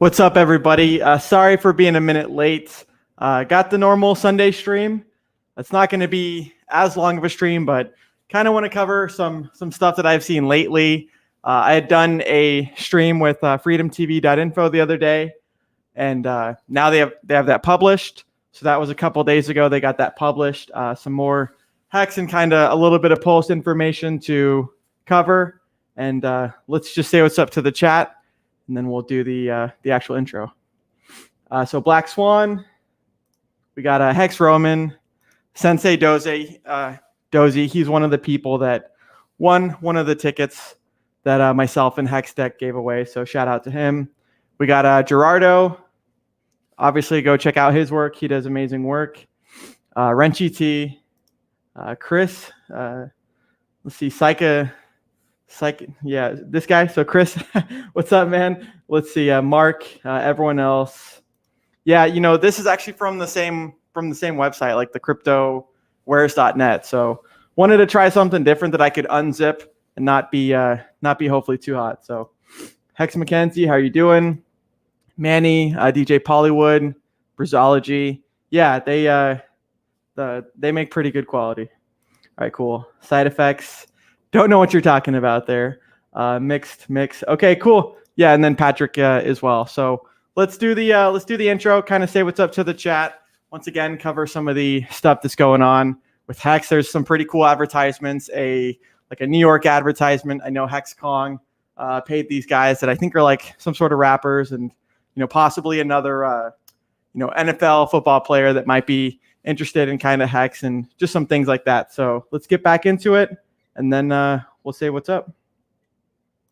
What's up, everybody? Sorry for being a minute late. Got the normal Sunday stream. It's not going to be as long of a stream, but kind of want to cover some stuff that I've seen lately. I had done a stream with freedomtv.info the other day, and now they have that published. So that was a couple days ago. They got that published. Some more Hex and kind of a little bit of Pulse information to cover. And let's just say what's up to the chat, and then we'll do the actual intro. So Black Swan, we got Hex Roman, Sensei Dozy. He's one of the people that won one of the tickets that myself and Hex Deck gave away. So shout out to him. We got Gerardo. Obviously, go check out his work. He does amazing work. Renchi T, Chris. Let's see, yeah, this guy. So Chris, what's up, man? Let's see, Mark, everyone else. Yeah, you know, this is actually from the same website, like the cryptowares.net. So wanted to try something different that I could unzip and not be hopefully too hot. So Hex McKenzie, how are you doing? Manny, DJ Pollywood, Brizology. Yeah, they make pretty good quality. All right, cool. Side effects. Don't know what you're talking about there. Mix. Okay, cool. Yeah, and then Patrick as well. So let's do the intro. Kind of say what's up to the chat. Once again, cover some of the stuff that's going on with Hex. There's some pretty cool advertisements. Like a New York advertisement. I know Hex Kong paid these guys that I think are like some sort of rappers, and possibly another NFL football player that might be interested in kind of Hex and just some things like that. So let's get back into it. And then we'll say what's up.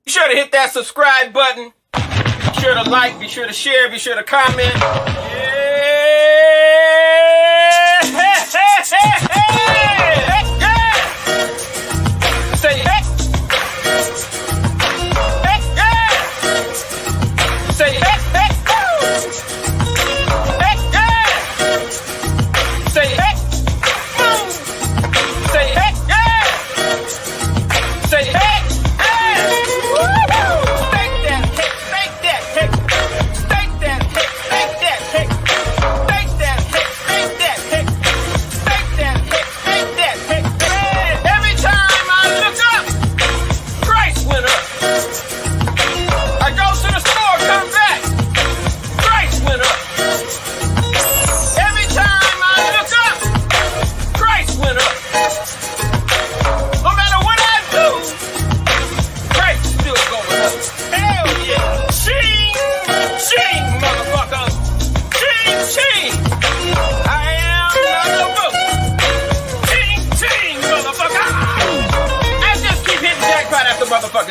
Be sure to hit that subscribe button. Be sure to like, be sure to share, be sure to comment. Yeah. Say hey. Say hey.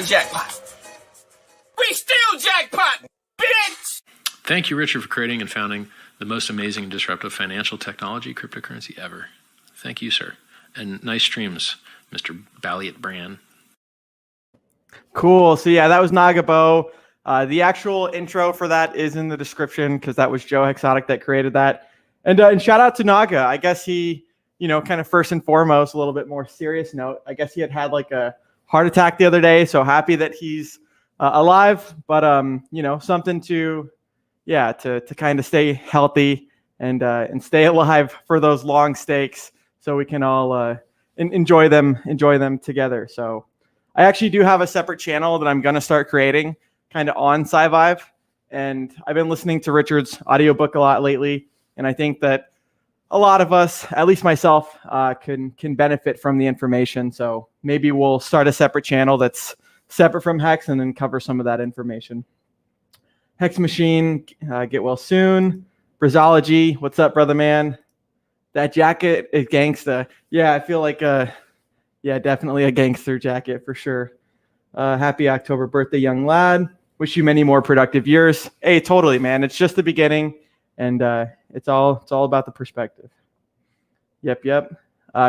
Jackpot. We still jackpot, bitch! Thank you, Richard, for creating and founding the most amazing and disruptive financial technology cryptocurrency ever. Thank you, sir. And nice streams, Mr. BallietBran. Cool. So yeah, that was Nagabo. The actual intro for that is in the description because that was Joe Hexotic that created that. And shout out to Naga. I guess he, kind of first and foremost, a little bit more serious note. I guess he had like a heart attack the other day, so happy that he's alive. But something to kind of stay healthy and stay alive for those long stakes, so we can all enjoy them together. So I actually do have a separate channel that I'm gonna start creating, kind of on SciVive, and I've been listening to Richard's audiobook a lot lately, and I think that a lot of us, at least myself, can benefit from the information. So maybe we'll start a separate channel that's separate from Hex and then cover some of that information. Hex Machine, get well soon. Brizology, what's up, brother man? That jacket is gangsta. Yeah, I feel like, definitely a gangster jacket for sure. Happy October birthday, young lad. Wish you many more productive years. Hey, totally, man. It's just the beginning. And it's all about the perspective. Yep.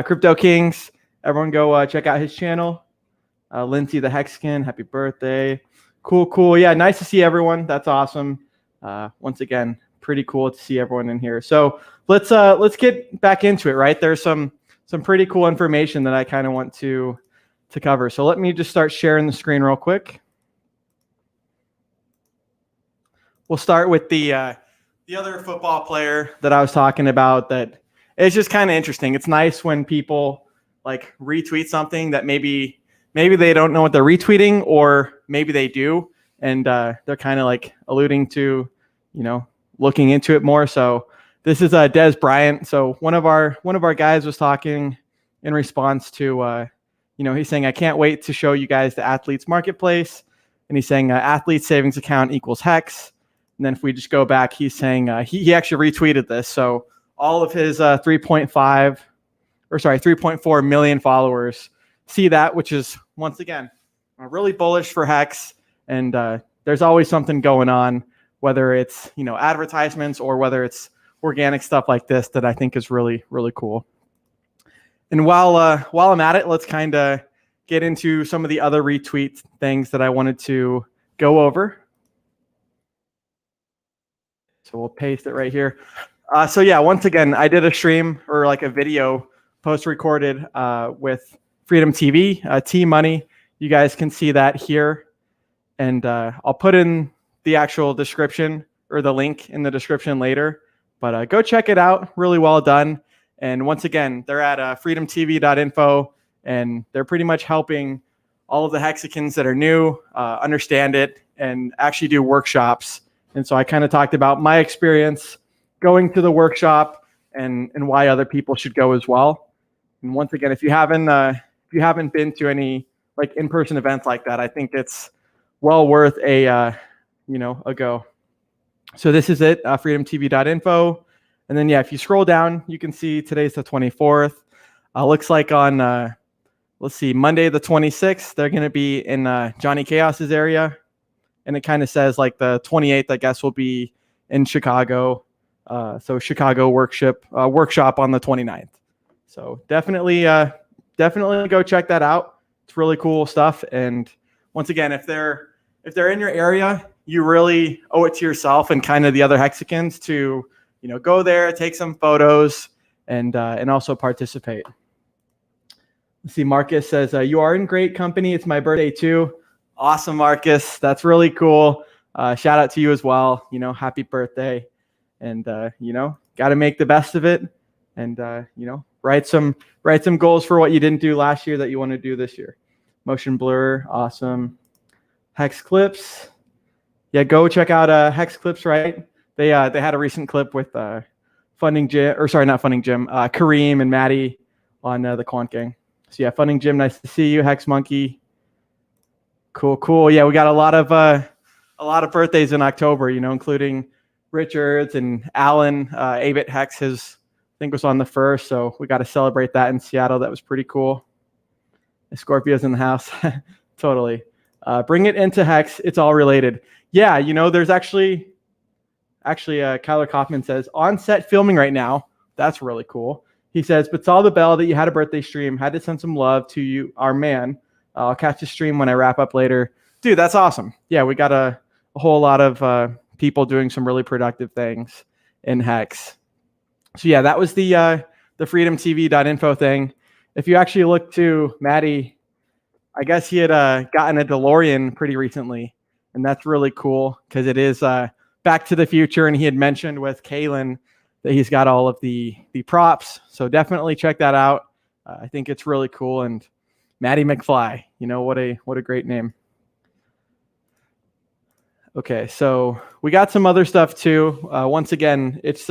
Crypto Kings, everyone go check out his channel. Lindsay the Hexkin, happy birthday. Cool. Yeah, nice to see everyone. That's awesome. Once again, pretty cool to see everyone in here. So let's get back into it, right? There's some pretty cool information that I kind of want to cover. So let me just start sharing the screen real quick. we'll start with the other football player that I was talking about. That it's just kind of interesting. It's nice when people like retweet something that maybe they don't know what they're retweeting, or maybe they do, and they're kind of like alluding to, looking into it more. So this is Des Bryant. So one of our guys was talking in response to, he's saying, I can't wait to show you guys the athletes marketplace. And he's saying athlete savings account equals Hex. And then if we just go back, he's saying he actually retweeted this. So all of his 3.4 million followers see that, which is, once again, really bullish for Hex. And there's always something going on, whether it's, advertisements or whether it's organic stuff like this, that I think is really, really cool. And while I'm at it, let's kind of get into some of the other retweet things that I wanted to go over. So we'll paste it right here. So yeah, once again, I did a stream, or like a video post-recorded with Freedom TV, T-Money. You guys can see that here. And I'll put in the actual description, or the link in the description later. But go check it out. Really well done. And once again, they're at freedomtv.info, and they're pretty much helping all of the Hexicans that are new understand it and actually do workshops. And so I kind of talked about my experience going to the workshop and why other people should go as well. And once again, if you haven't been to any like in-person events like that, I think it's well worth a go. So this is it, freedomtv.info. And then, yeah, if you scroll down, you can see today's the 24th. Looks like on, let's see, Monday the 26th, they're going to be in Johnny Chaos's area. And it kind of says like the 28th, I guess, will be in Chicago. So Chicago workshop on the 29th. So definitely go check that out. It's really cool stuff. And once again, if they're in your area, you really owe it to yourself and kind of the other Hexicans to, go there, take some photos, and also participate. Let's see, Marcus says, you are in great company. It's my birthday too. Awesome, Marcus. That's really cool. Shout out to you as well. Happy birthday. And, got to make the best of it. And, write some goals for what you didn't do last year that you want to do this year. Motion blur. Awesome. Hex clips. Yeah, go check out Hex clips, right? They had a recent clip with Funding Jim, Kareem and Maddie on the Quant Gang. So yeah, Funding Jim, nice to see you. Hex Monkey, cool. Yeah, we got a lot of birthdays in October, including Richards and Alan. Abit Hex, I think was on the 1st, so we got to celebrate that in Seattle. That was pretty cool. The Scorpio's in the house, totally. Bring it into Hex. It's all related. Yeah, there's actually, Kyler Kaufman says, on set filming right now. That's really cool. He says, but saw the bell that you had a birthday stream. Had to send some love to you, our man. I'll catch the stream when I wrap up later. Dude, that's awesome. Yeah, we got a whole lot of people doing some really productive things in Hex. So yeah, that was the freedomtv.info thing. If you actually look to Maddie, I guess he had gotten a DeLorean pretty recently. And that's really cool because it is Back to the Future. And he had mentioned with Kalen that he's got all of the props. So definitely check that out. I think it's really cool. And Maddie McFly, what a great name. Okay, so we got some other stuff too. Once again, it's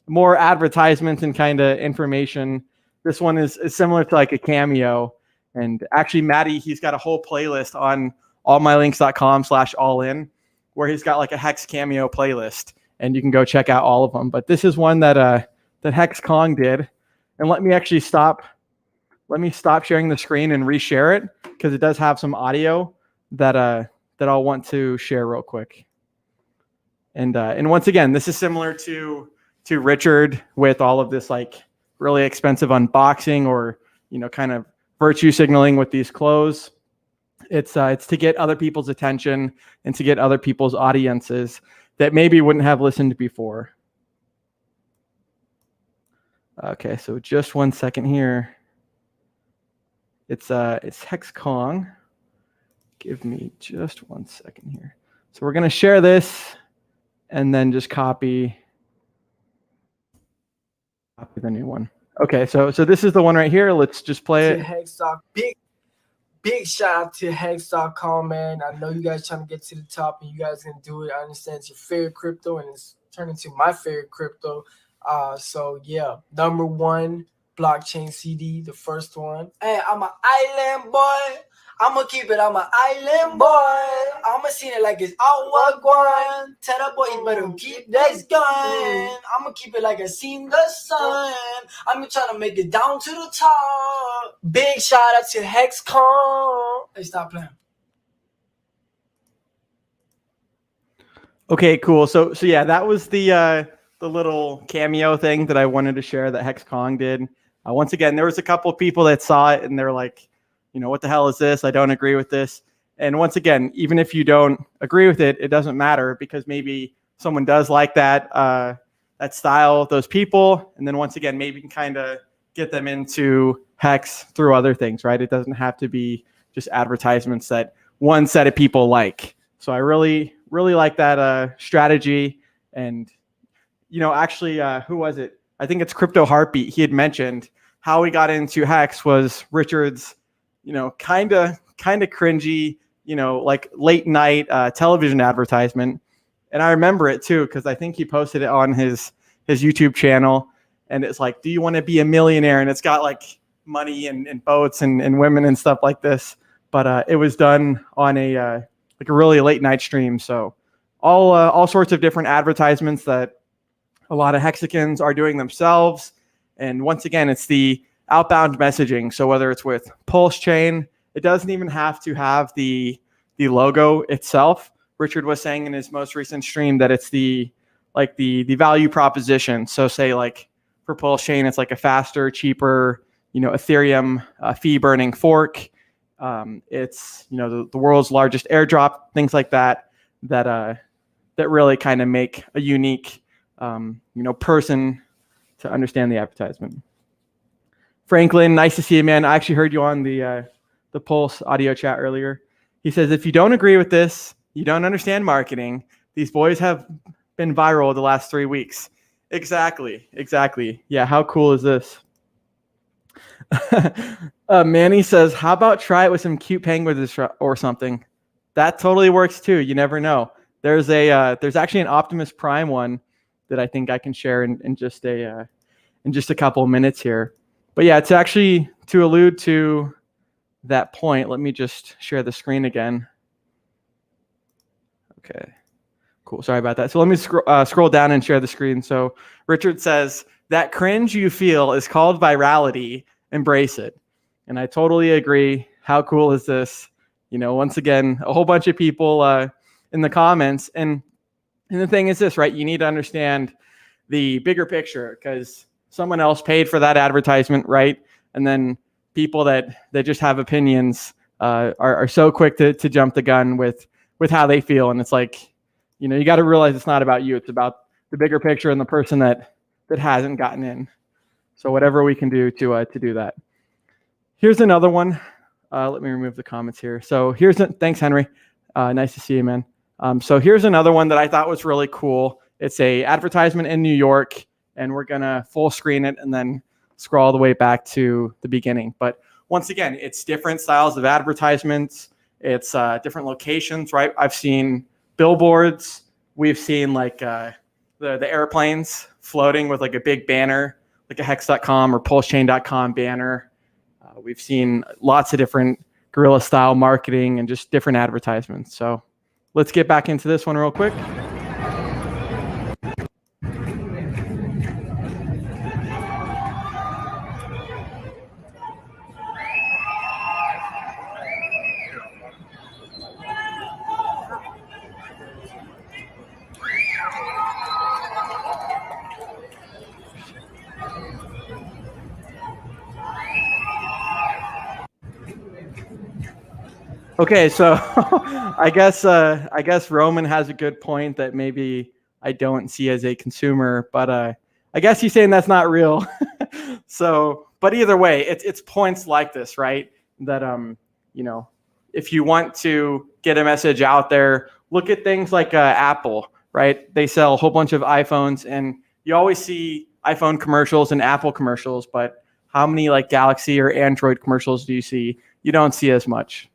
more advertisements and kind of information. This one is similar to like a Cameo. And actually, Maddie, he's got a whole playlist on allmylinks.com/allin, where he's got like a Hex Cameo playlist, and you can go check out all of them. But this is one that Hex Kong did. And let me stop sharing the screen and reshare it, because it does have some audio that I'll want to share real quick. And once again, this is similar to Richard with all of this like really expensive unboxing or kind of virtue signaling with these clothes. It's to get other people's attention and to get other people's audiences that maybe wouldn't have listened before. Okay, so just 1 second here. It's Hex Kong. Give me just 1 second here. So we're gonna share this and then just copy the new one. Okay, so this is the one right here. Let's just play it. Hex.com. Big shout out to Hex.com, man. I know you guys trying to get to the top, and you guys can do it. I understand it's your favorite crypto, and it's turned into my favorite crypto. So yeah, number one blockchain CD, the first one. Hey, I'm an island boy. I'ma keep it. I'm an island boy. I'ma see it like it's our one. Tell the boy you better keep this going. I'ma keep it like I seen the sun. I'm trying to make it down to the top. Big shout out to Hexcom. Hey, stop playing. Okay, cool. So yeah, that was the little cameo thing that I wanted to share that Hex Kong did. Once again, there was a couple of people that saw it and they're like, what the hell is this? I don't agree with this. And once again, even if you don't agree with it, it doesn't matter, because maybe someone does like that style, those people. And then once again, maybe you can kind of get them into Hex through other things, right? It doesn't have to be just advertisements that one set of people like. So I really like that strategy. And, actually, who was it? I think it's Crypto Heartbeat. He had mentioned how he got into Hex was Richard's, kind of cringy, like late night television advertisement. And I remember it too, because I think he posted it on his YouTube channel. And it's like, do you want to be a millionaire? And it's got like money and boats and women and stuff like this. But it was done on a really late night stream. So all sorts of different advertisements that a lot of Hexicans are doing themselves. And once again, it's the outbound messaging. So whether it's with Pulsechain, it doesn't even have to have the logo itself. Richard was saying in his most recent stream that it's the value proposition. So say like for Pulsechain, it's like a faster, cheaper, Ethereum fee burning fork. It's the world's largest airdrop, things like that really kind of make a unique person to understand the advertisement. Franklin, nice to see you, man. I actually heard you on the Pulse audio chat earlier. He says, if you don't agree with this, you don't understand marketing. These boys have been viral the last 3 weeks. Exactly. Yeah, how cool is this? Manny says, how about try it with some cute penguins or something? That totally works too. You never know. There's actually an Optimus Prime one that I think I can share in just a couple of minutes here. But yeah, it's actually to allude to that point. Let me just share the screen again. Okay, cool. Sorry about that. So let me scroll down and share the screen. So Richard says, that cringe you feel is called virality. Embrace it. And I totally agree. How cool is this? Once again, a whole bunch of people in the comments. And the thing is this, right? You need to understand the bigger picture, because someone else paid for that advertisement, right? And then people that just have opinions are so quick to jump the gun with how they feel. And it's like, you got to realize it's not about you. It's about the bigger picture and the person that hasn't gotten in. So whatever we can do to do that. Here's another one. Let me remove the comments here. So thanks, Henry. Nice to see you, man. So here's another one that I thought was really cool. It's a advertisement in New York, and we're gonna full screen it and then scroll all the way back to the beginning. But once again, it's different styles of advertisements. It's different locations, right? I've seen billboards. We've seen like the airplanes floating with like a big banner, like a hex.com or pulsechain.com banner. We've seen lots of different guerrilla style marketing and just different advertisements. So let's get back into this one real quick. Okay, so I guess Roman has a good point that maybe I don't see as a consumer, but I guess he's saying that's not real. So, but either way, it's points like this, right? That if you want to get a message out there, look at things like Apple, right? They sell a whole bunch of iPhones, and you always see iPhone commercials and Apple commercials, but how many like Galaxy or Android commercials do you see? You don't see as much.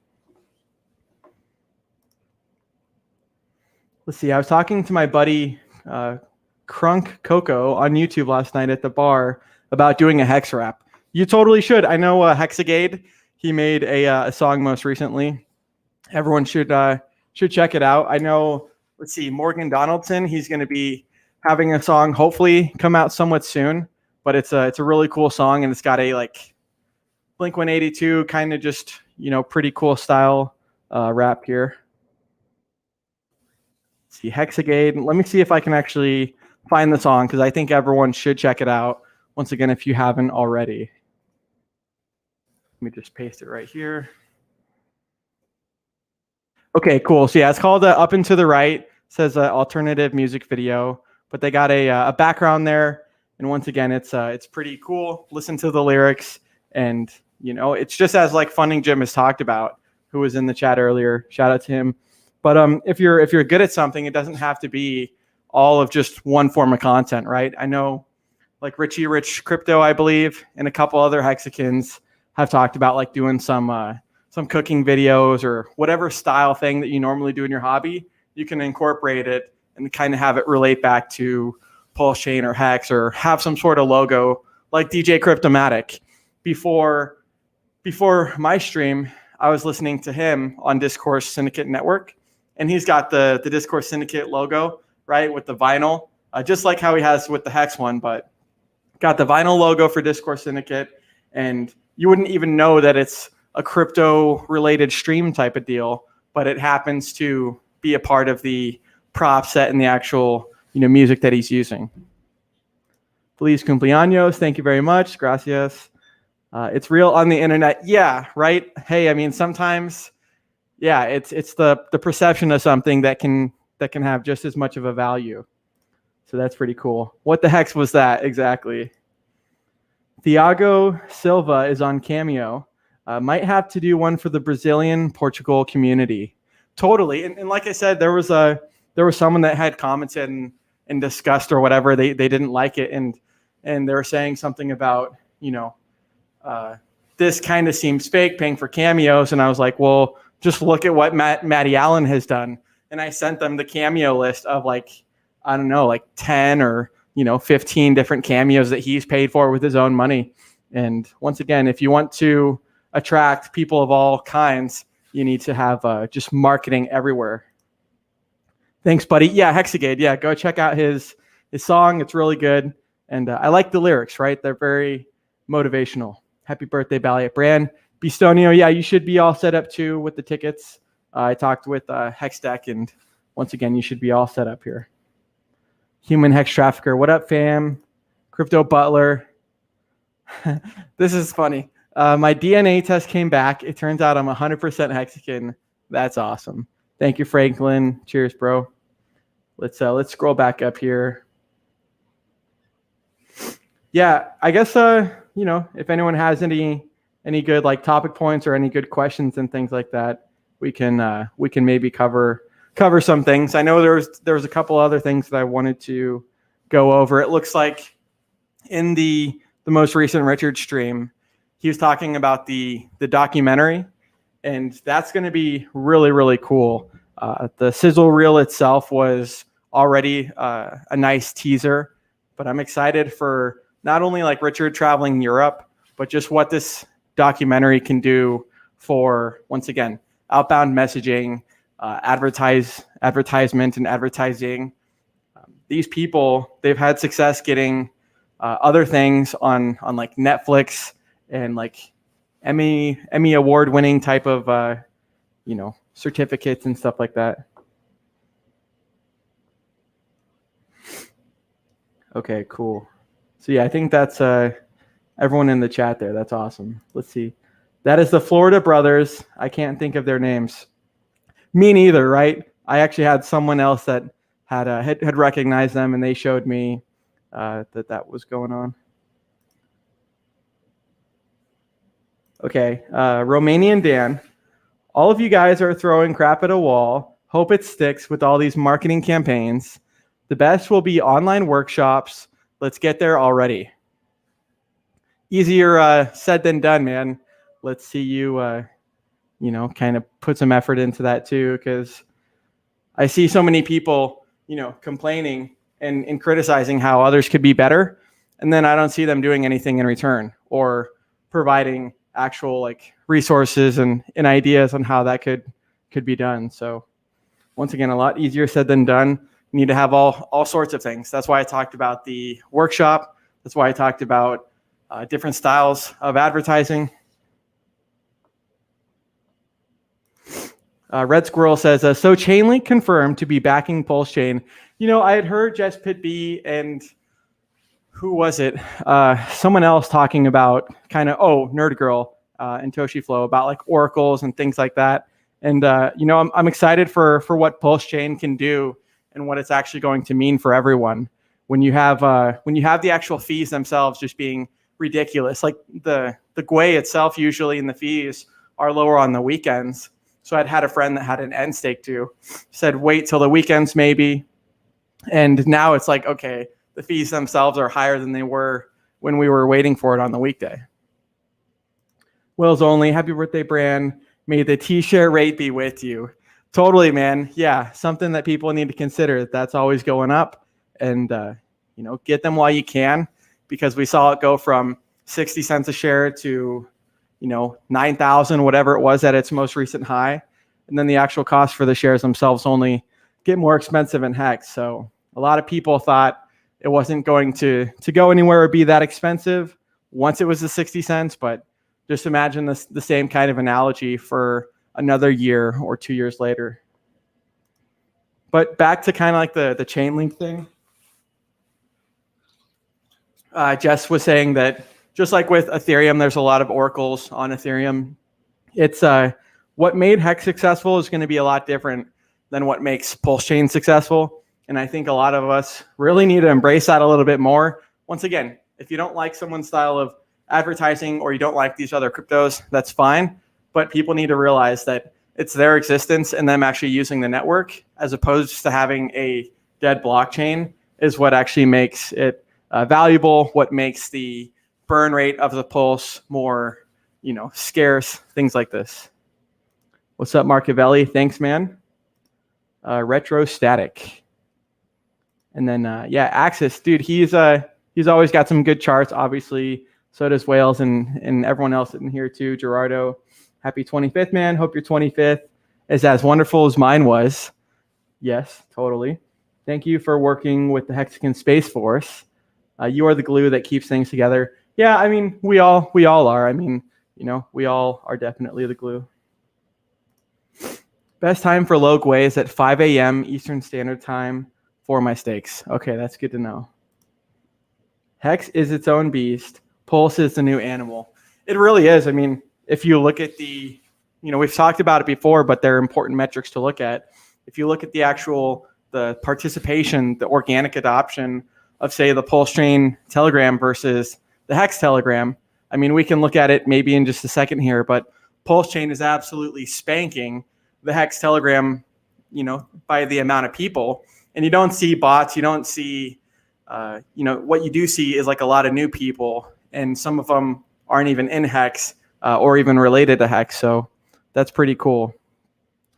Let's see. I was talking to my buddy Crunk Coco on YouTube last night at the bar about doing a hex rap. You totally should. I know Hexagade. He made a song most recently. Everyone should check it out. I know. Let's see. Morgan Donaldson. He's going to be having a song hopefully come out somewhat soon. But it's a really cool song, and it's got a like Blink-182 kind of just pretty cool style rap here. See Hexagade. Let me see if I can actually find the song, because I think everyone should check it out. Once again, if you haven't already. Let me just paste it right here. Okay, cool. So yeah, it's called Up and to the Right. It says alternative music video, but they got a background there. And once again, it's pretty cool. Listen to the lyrics, and it's just as like Funding Jim has talked about, who was in the chat earlier. Shout out to him. But if you're good at something, it doesn't have to be all of just one form of content, right? I know like Richie Rich Crypto, I believe, and a couple other hexicans have talked about like doing some cooking videos or whatever style thing that you normally do in your hobby. You can incorporate it and kind of have it relate back to Pulsechain or Hex, or have some sort of logo like DJ Cryptomatic. Before my stream, I was listening to him on Discourse Syndicate Network, and he's got the Discourse Syndicate logo, right, with the vinyl, just like how he has with the Hex one, but got the vinyl logo for Discourse Syndicate, and you wouldn't even know that it's a crypto-related stream type of deal, but it happens to be a part of the prop set and the actual music that he's using. Feliz cumpleaños, thank you very much, gracias. It's real on the internet, yeah, right? Hey, I mean, sometimes, yeah, it's the perception of something that can have just as much of a value. So that's pretty cool. What the heck was that exactly? Thiago Silva is on Cameo. Might have to do one for the Brazilian Portugal community. Totally, and like I said, there was someone that had commented and discussed or whatever. They didn't like it, and they were saying something about this kind of seems fake, paying for cameos, and I was like, well, just look at what Matty Allen has done. And I sent them the cameo list of like, I don't know, like 10 or 15 different cameos that he's paid for with his own money. And once again, if you want to attract people of all kinds, you need to have just marketing everywhere. Thanks, buddy. Yeah, Hexagade. Yeah, go check out his song. It's really good. And I like the lyrics, right? They're very motivational. Happy birthday, BallietBran. Bistonio, yeah, you should be all set up too with the tickets. I talked with Hexdeck, and once again, you should be all set up here. Human Hex Trafficker, what up, fam? Crypto Butler. This is funny. My DNA test came back. It turns out I'm 100% Hexican. That's awesome. Thank you, Franklin. Cheers, bro. Let's scroll back up here. Yeah, I guess if anyone has any good like topic points or any good questions and things like that, we can maybe cover some things. I know there was a couple other things that I wanted to go over. It looks like in the most recent Richard stream, he was talking about the documentary, and that's going to be really, really cool. The sizzle reel itself was already a nice teaser, but I'm excited for not only like Richard traveling Europe, but just what this documentary can do for, once again, outbound messaging, advertisement and advertising. These people, they've had success getting other things on like Netflix and like Emmy award winning type of certificates and stuff like that. Okay, cool. So yeah, I think that's everyone in the chat there. That's awesome. Let's see. That is the Florida brothers. I can't think of their names. Me neither, right? I actually had someone else that had recognized them, and they showed me that was going on. Okay, Romanian Dan. All of you guys are throwing crap at a wall. Hope it sticks with all these marketing campaigns. The best will be online workshops. Let's get there already. Easier said than done, man. Let's see you, kind of put some effort into that too, because I see so many people, complaining and criticizing how others could be better. And then I don't see them doing anything in return or providing actual like resources and ideas on how that could be done. So once again, a lot easier said than done. You need to have all sorts of things. That's why I talked about the workshop. That's why I talked about different styles of advertising. Red Squirrel says, so Chainlink confirmed to be backing Pulsechain. I had heard Jess Pitt B and who was it? Someone else talking about kind of, Nerd Girl and Toshi Flow about like oracles and things like that. And, I'm excited for what Pulsechain can do and what it's actually going to mean for everyone. When you have the actual fees themselves just being ridiculous, like the GUI itself usually and the fees are lower on the weekends. So I'd had a friend that had an end stake too, said wait till the weekends maybe. And now it's like, okay, the fees themselves are higher than they were when we were waiting for it on the weekday. Wills only, happy birthday, Bran. May the T-share rate be with you. Totally, man. Yeah, something that people need to consider. That's always going up. And, get them while you can, because we saw it go from 60 cents a share to 9,000, whatever it was at its most recent high. And then the actual cost for the shares themselves only get more expensive in Hex. So a lot of people thought it wasn't going to go anywhere or be that expensive once it was the 60 cents. But just imagine the same kind of analogy for another year or 2 years later. But back to kind of like the Chainlink thing. Jess was saying that just like with Ethereum, there's a lot of oracles on Ethereum. It's what made Hex successful is going to be a lot different than what makes Pulsechain successful. And I think a lot of us really need to embrace that a little bit more. Once again, if you don't like someone's style of advertising or you don't like these other cryptos, that's fine. But people need to realize that it's their existence and them actually using the network as opposed to having a dead blockchain is what actually makes it valuable, what makes the burn rate of the pulse more, scarce, things like this. What's up, Marcavelli? Thanks, man. Retro Static. And then, Axis, dude, he's always got some good charts, obviously. So does Wales and everyone else in here too. Gerardo, happy 25th, man. Hope your 25th is as wonderful as mine was. Yes, totally. Thank you for working with the Hexagon Space Force. You are the glue that keeps things together. Yeah, I mean, we all are. I mean, we all are definitely the glue. Best time for low GUI is at 5 a.m. Eastern Standard Time for my stakes. Okay, that's good to know. Hex is its own beast. Pulse is the new animal. It really is. I mean, if you look at the, we've talked about it before, but they're important metrics to look at. If you look at the participation, the organic adoption of, say, the Pulsechain Telegram versus the Hex Telegram, I mean, we can look at it maybe in just a second here, but Pulsechain is absolutely spanking the Hex Telegram, by the amount of people. And you don't see bots. You don't see, what you do see is like a lot of new people, and some of them aren't even in Hex or even related to Hex. So that's pretty cool.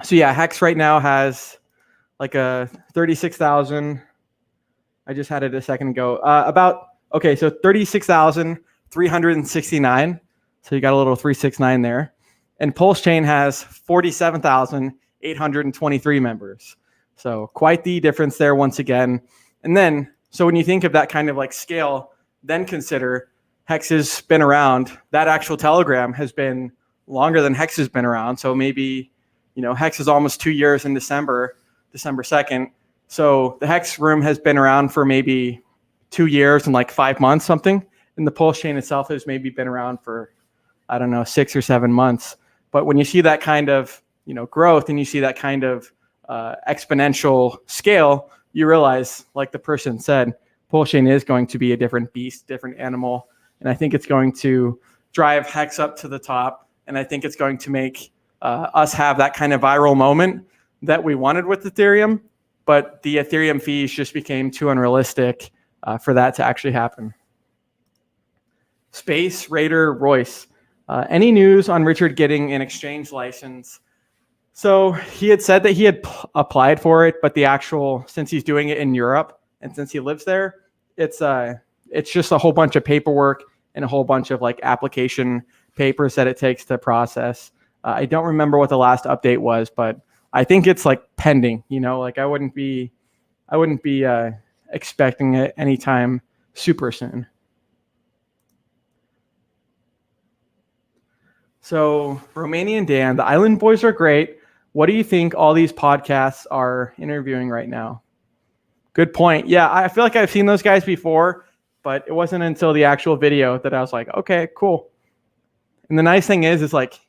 So yeah, Hex right now has like a 36,000. I just had it a second ago. So 36,369. So you got a little 369 there. And Pulsechain has 47,823 members. So quite the difference there once again. And then, so when you think of that kind of like scale, then consider Hex has been around. That actual Telegram has been longer than Hex has been around. So maybe, Hex is almost 2 years in December 2nd. So the Hex room has been around for maybe 2 years and like 5 months, something. And the Pulsechain itself has maybe been around for, 6 or 7 months. But when you see that kind of, growth and you see that kind of exponential scale, you realize, like the person said, Pulsechain is going to be a different beast, different animal. And I think it's going to drive Hex up to the top. And I think it's going to make us have that kind of viral moment that we wanted with Ethereum, but the Ethereum fees just became too unrealistic for that to actually happen. Space Raider Royce. Any news on Richard getting an exchange license? So he had said that he had applied for it, but since he's doing it in Europe and since he lives there, it's just a whole bunch of paperwork and a whole bunch of like application papers that it takes to process. I don't remember what the last update was, but I think it's like pending. Like I wouldn't be expecting it anytime super soon. So Romanian Dan, the Island Boys are great. What do you think all these podcasts are interviewing right now? Good point. Yeah, I feel like I've seen those guys before, but it wasn't until the actual video that I was like, okay, cool. And the nice thing is like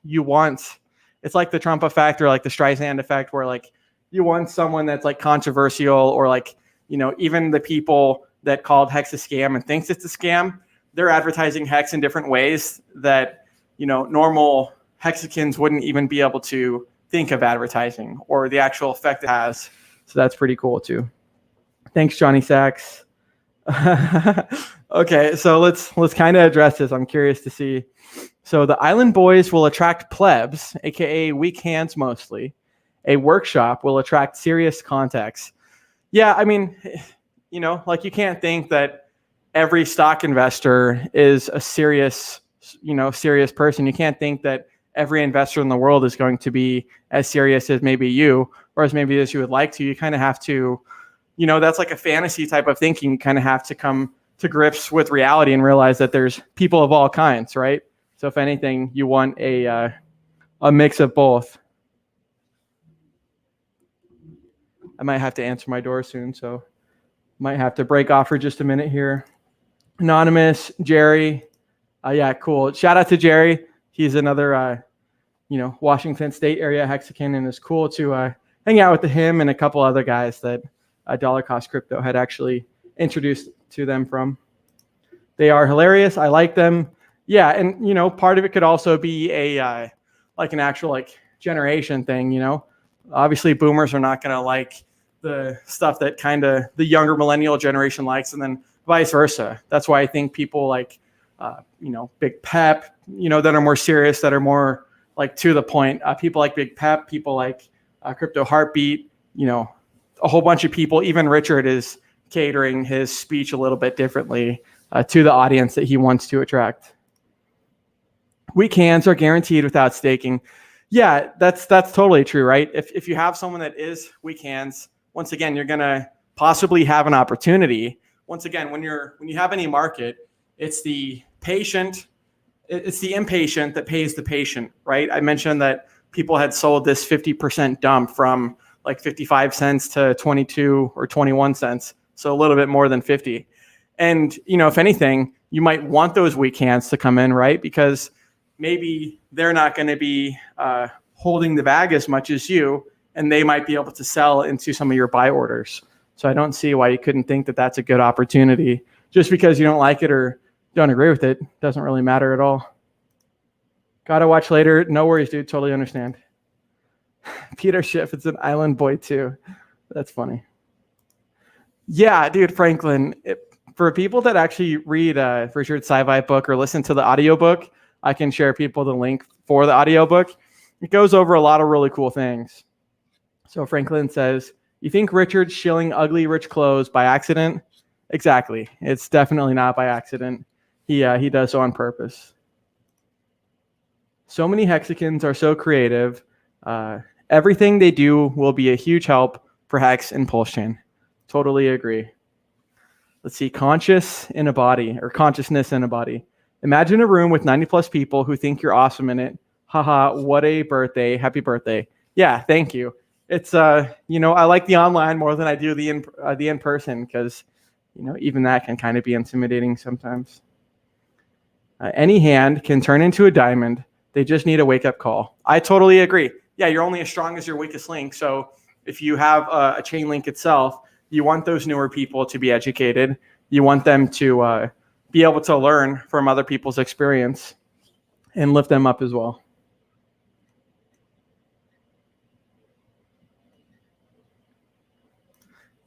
it's like the Trump effect or like the Streisand effect where like you want someone that's like controversial or like, even the people that called Hex a scam and thinks it's a scam, they're advertising Hex in different ways that normal Hexicans wouldn't even be able to think of advertising or the actual effect it has. So that's pretty cool too. Thanks, Johnny Sachs. Okay, so let's kind of address this. I'm curious to see. So the Island Boys will attract plebs, aka weak hands mostly. A workshop will attract serious contacts. Yeah, I mean, like you can't think that every stock investor is a serious person. You can't think that every investor in the world is going to be as serious as maybe you, or as maybe as you would like to. You kind of have to, that's like a fantasy type of thinking. You kind of have to come to grips with reality and realize that there's people of all kinds, right? So if anything, you want a mix of both. I might have to answer my door soon, so might have to break off for just a minute here. Anonymous, Jerry. Yeah, cool. Shout out to Jerry. He's another, Washington State area Hexican, and it's cool to hang out with him and a couple other guys that Dollar Cost Crypto had actually introduced to them from. They are hilarious. I like them. Yeah, and part of it could also be a like an actual like generation thing. Obviously boomers are not going to like the stuff that kind of the younger millennial generation likes, and then vice versa. That's why I think people like Big Pep, that are more serious, that are more like to the point. People like Big Pep, people like Crypto Heartbeat, a whole bunch of people. Even Richard is catering his speech a little bit differently to the audience that he wants to attract. Weak hands are guaranteed without staking. Yeah, that's totally true, right? If you have someone that is weak hands, once again, you're going to possibly have an opportunity. Once again, when you have any market, it's the impatient that pays the patient, right? I mentioned that people had sold this 50% dump from like 55 cents to 22 or 21 cents. So a little bit more than 50. And, if anything, you might want those weak hands to come in, right? Because maybe they're not going to be holding the bag as much as you, and they might be able to sell into some of your buy orders. So I don't see why you couldn't think that that's a good opportunity. Just because you don't like it or don't agree with it doesn't really matter at all. Gotta watch later. No worries, dude. Totally understand. Peter Schiff, it's an Island Boy too. That's funny. Yeah, dude, Franklin. For people that actually read Richard Sci-Fi book or listen to the audiobook, I can share people the link for the audiobook. It goes over a lot of really cool things. So Franklin says, you think Richard's shilling ugly rich clothes by accident? Exactly. It's definitely not by accident. He does so on purpose. So many Hexicans are so creative. Everything they do will be a huge help for Hex and Pulsechain. Totally agree. Let's see, consciousness in a body. Imagine a room with 90 plus people who think you're awesome in it. Haha, what a birthday. Happy birthday. Yeah, thank you. It's, I like the online more than I do the in-person because, even that can kind of be intimidating sometimes. Any hand can turn into a diamond. They just need a wake-up call. I totally agree. Yeah, you're only as strong as your weakest link. So if you have a chain link itself, you want those newer people to be educated. You want them to be able to learn from other people's experience and lift them up as well.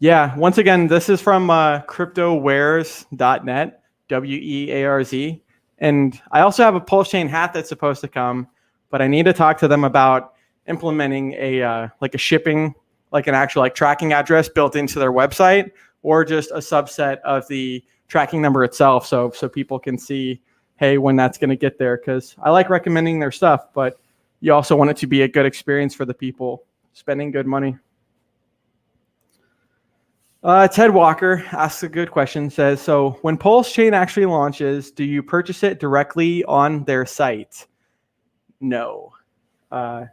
Yeah, once again, this is from cryptowares.net, WEARZ. And I also have a Pulsechain hat that's supposed to come, but I need to talk to them about implementing a shipping, like an actual tracking address built into their website, or just a subset of the tracking number itself, so people can see, hey, when that's going to get there. Because I like recommending their stuff, but you also want it to be a good experience for the people spending good money. Ted Walker asks a good question, says, so when Pulsechain actually launches, do you purchase it directly on their site? No.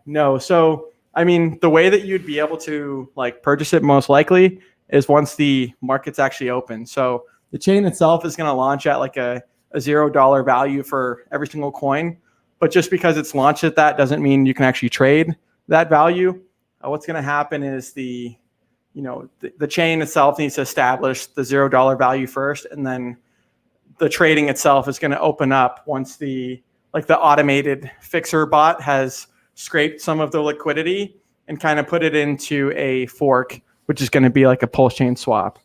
No. So, I mean, the way that you'd be able to purchase it most likely is once the market's actually open. So the chain itself is going to launch at a $0 value for every single coin. But just because it's launched at that doesn't mean you can actually trade that value. What's going to happen is the chain itself needs to establish the $0 value first, and then the trading itself is going to open up once the automated fixer bot has scraped some of the liquidity and kind of put it into a fork, which is going to be like a Pulsechain swap.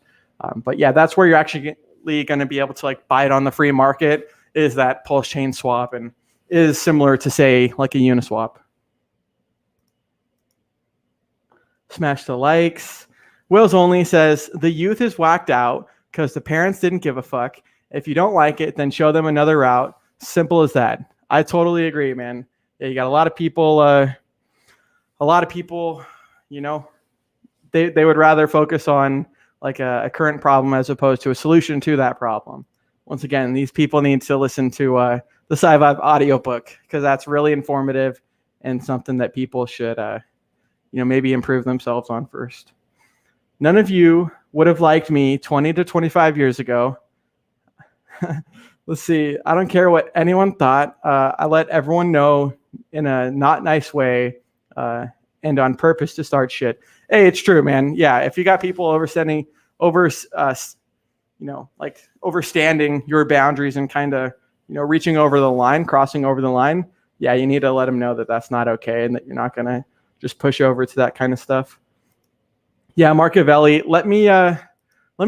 But yeah, that's where you're actually going to be able to buy it on the free market, is that Pulsechain swap, and is similar to, say, like a Uniswap. Smash the likes. Wills Only says, the youth is whacked out because the parents didn't give a fuck. If you don't like it, then show them another route. Simple as that. I totally agree, man. Yeah, you got a lot of people, they would rather focus on a current problem as opposed to a solution to that problem. Once again, these people need to listen to the SciVibe audiobook, because that's really informative and something that people should, maybe improve themselves on first. None of you would have liked me 20 to 25 years ago. Let's see. I don't care what anyone thought. I let everyone know in a not nice way and on purpose to start shit. Hey, it's true, man. Yeah, if you got people overstanding your boundaries and kind of, reaching over the line, crossing over the line, yeah, you need to let them know that that's not okay and that you're not going to just push over to that kind of stuff. Yeah, Marcavelli, let me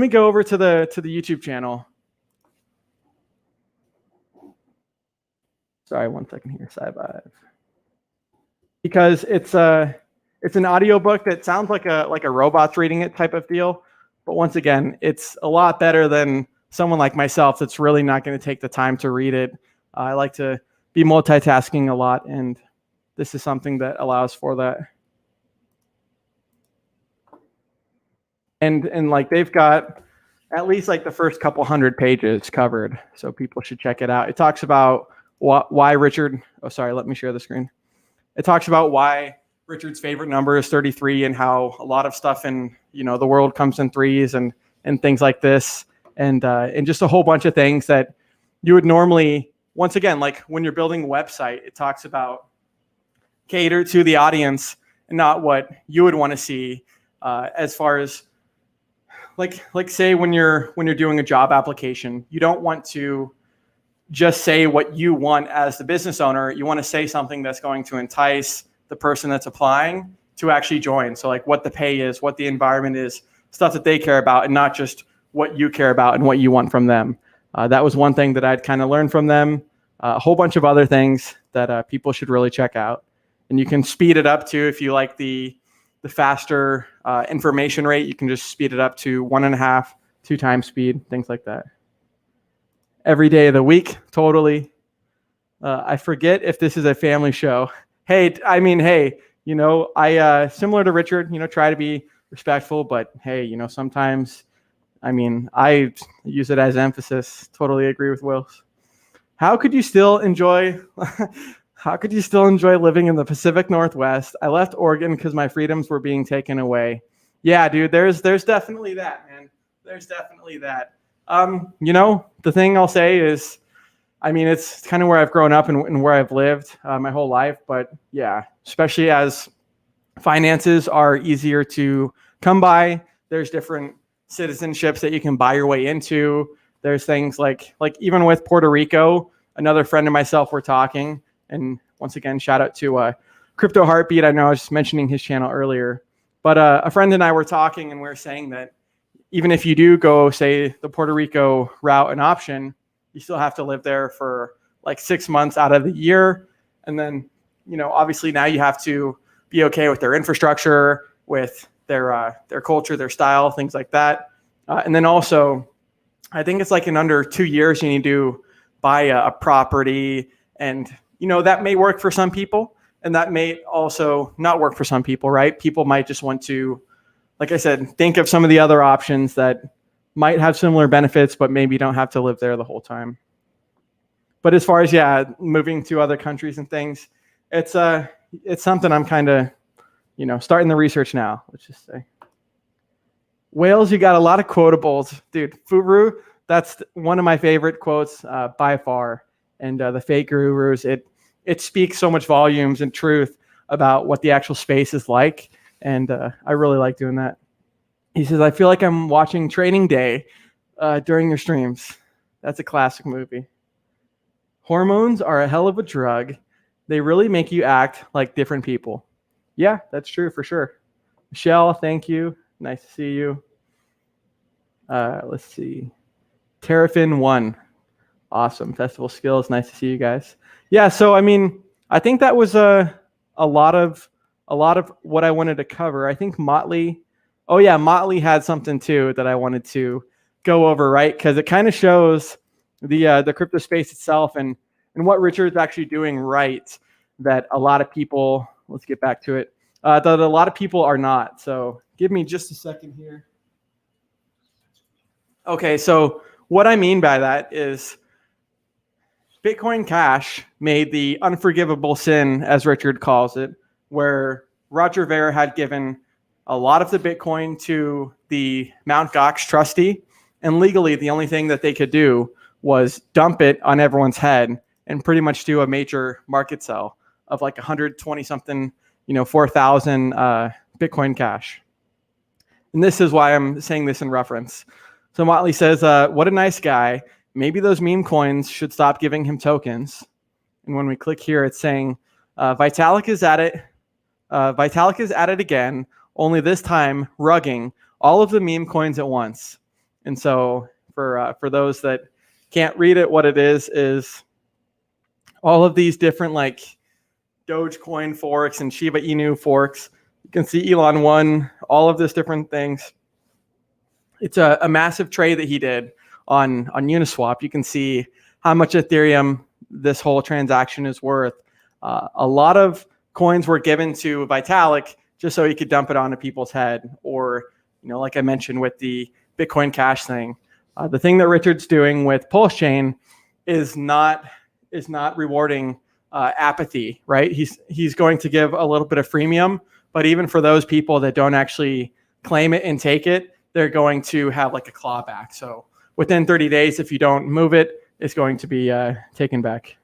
go over to the YouTube channel. Sorry, 1 second here, SciVibe. Because it's an audiobook that sounds like a robot's reading it type of deal. But once again, it's a lot better than someone like myself that's really not going to take the time to read it. I like to be multitasking a lot, and this is something that allows for that. And they've got at least the first couple hundred pages covered, so people should check it out. It talks about why Richard. Oh, sorry. Let me share the screen. It talks about why Richard's favorite number is 33, and how a lot of stuff in the world comes in threes and things like this, and just a whole bunch of things that you would normally, once again, when you're building a website, it talks about cater to the audience and not what you would want to see, as far as say when you're doing a job application, you don't want to just say what you want as the business owner. You want to say something that's going to entice the person that's applying to actually join. So what the pay is, what the environment is, stuff that they care about, and not just what you care about and what you want from them. That was one thing that I'd kind of learned from them. A whole bunch of other things that people should really check out. And you can speed it up too. If you like the faster information rate, you can just speed it up to 1.5, 2 times speed, things like that. Every day of the week, totally. I forget if this is a family show. Hey, I similar to Richard, try to be respectful, but hey, sometimes, I use it as emphasis. Totally agree with Wills. How could you still enjoy living in the Pacific Northwest? I left Oregon because my freedoms were being taken away. Yeah, dude, there's definitely that, man. There's definitely that. The thing I'll say is, it's kind of where I've grown up and where I've lived my whole life. But yeah, especially as finances are easier to come by, there's different citizenships that you can buy your way into. There's things like even with Puerto Rico, another friend and myself were talking. And once again, shout out to Crypto Heartbeat. I know I was just mentioning his channel earlier. But a friend and I were talking, and we were saying that even if you do go, say, the Puerto Rico route and option, you still have to live there for like 6 months out of the year. And then, obviously now you have to be okay with their infrastructure, with their culture, their style, things like that. And then also, I think it's like in under 2 years, you need to buy a property. And, that may work for some people. And that may also not work for some people, right? People might just want to, like I said, think of some of the other options that might have similar benefits, but maybe don't have to live there the whole time. But as far as, moving to other countries and things, it's something I'm kind of, starting the research now, let's just say. Whales, you got a lot of quotables. Dude, Furu, that's one of my favorite quotes by far. And the fake gurus, it speaks so much volumes and truth about what the actual space is like. And I really like doing that. He says, I feel like I'm watching Training Day during your streams. That's a classic movie. Hormones are a hell of a drug. They really make you act like different people. Yeah, that's true for sure. Michelle, thank you. Nice to see you. Let's see. Terrafin1. Awesome. Festival Skills. Nice to see you guys. Yeah, so I think that was a lot of what I wanted to cover. I think Motley had something too that I wanted to go over, right? Because it kind of shows the crypto space itself and what Richard's actually doing right that a lot of people, let's get back to it, that a lot of people are not. So give me just a second here. Okay, so what I mean by that is Bitcoin Cash made the unforgivable sin, as Richard calls it, where Roger Ver had given a lot of the Bitcoin to the Mt. Gox trustee, and legally the only thing that they could do was dump it on everyone's head and pretty much do a major market sell of like 120 something, 4,000 Bitcoin Cash. And this is why I'm saying this in reference. So Motley says, what a nice guy. Maybe those meme coins should stop giving him tokens. And when we click here, it's saying Vitalik is at it. Vitalik is at it again, only this time rugging all of the meme coins at once. And so for those that can't read it, what it is all of these different like Dogecoin forks and Shiba Inu forks. You can see Elon won all of this different things. It's a massive trade that he did on Uniswap. You can see how much Ethereum this whole transaction is worth. A lot of coins were given to Vitalik just so he could dump it onto people's head, or like I mentioned with the Bitcoin Cash thing. The thing that Richard's doing with Pulsechain is not rewarding apathy, right? He's going to give a little bit of freemium, but even for those people that don't actually claim it and take it, they're going to have like a clawback. So within 30 days, if you don't move it, it's going to be taken back.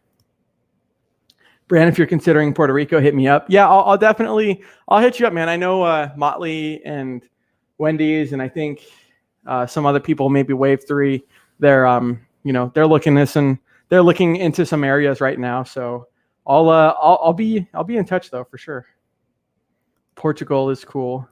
Brand, if you're considering Puerto Rico, hit me up. Yeah, I'll definitely hit you up, man. I know Motley and Wendy's, and I think some other people, maybe Wave 3, they're looking into some areas right now. So I'll be in touch though for sure. Portugal is cool.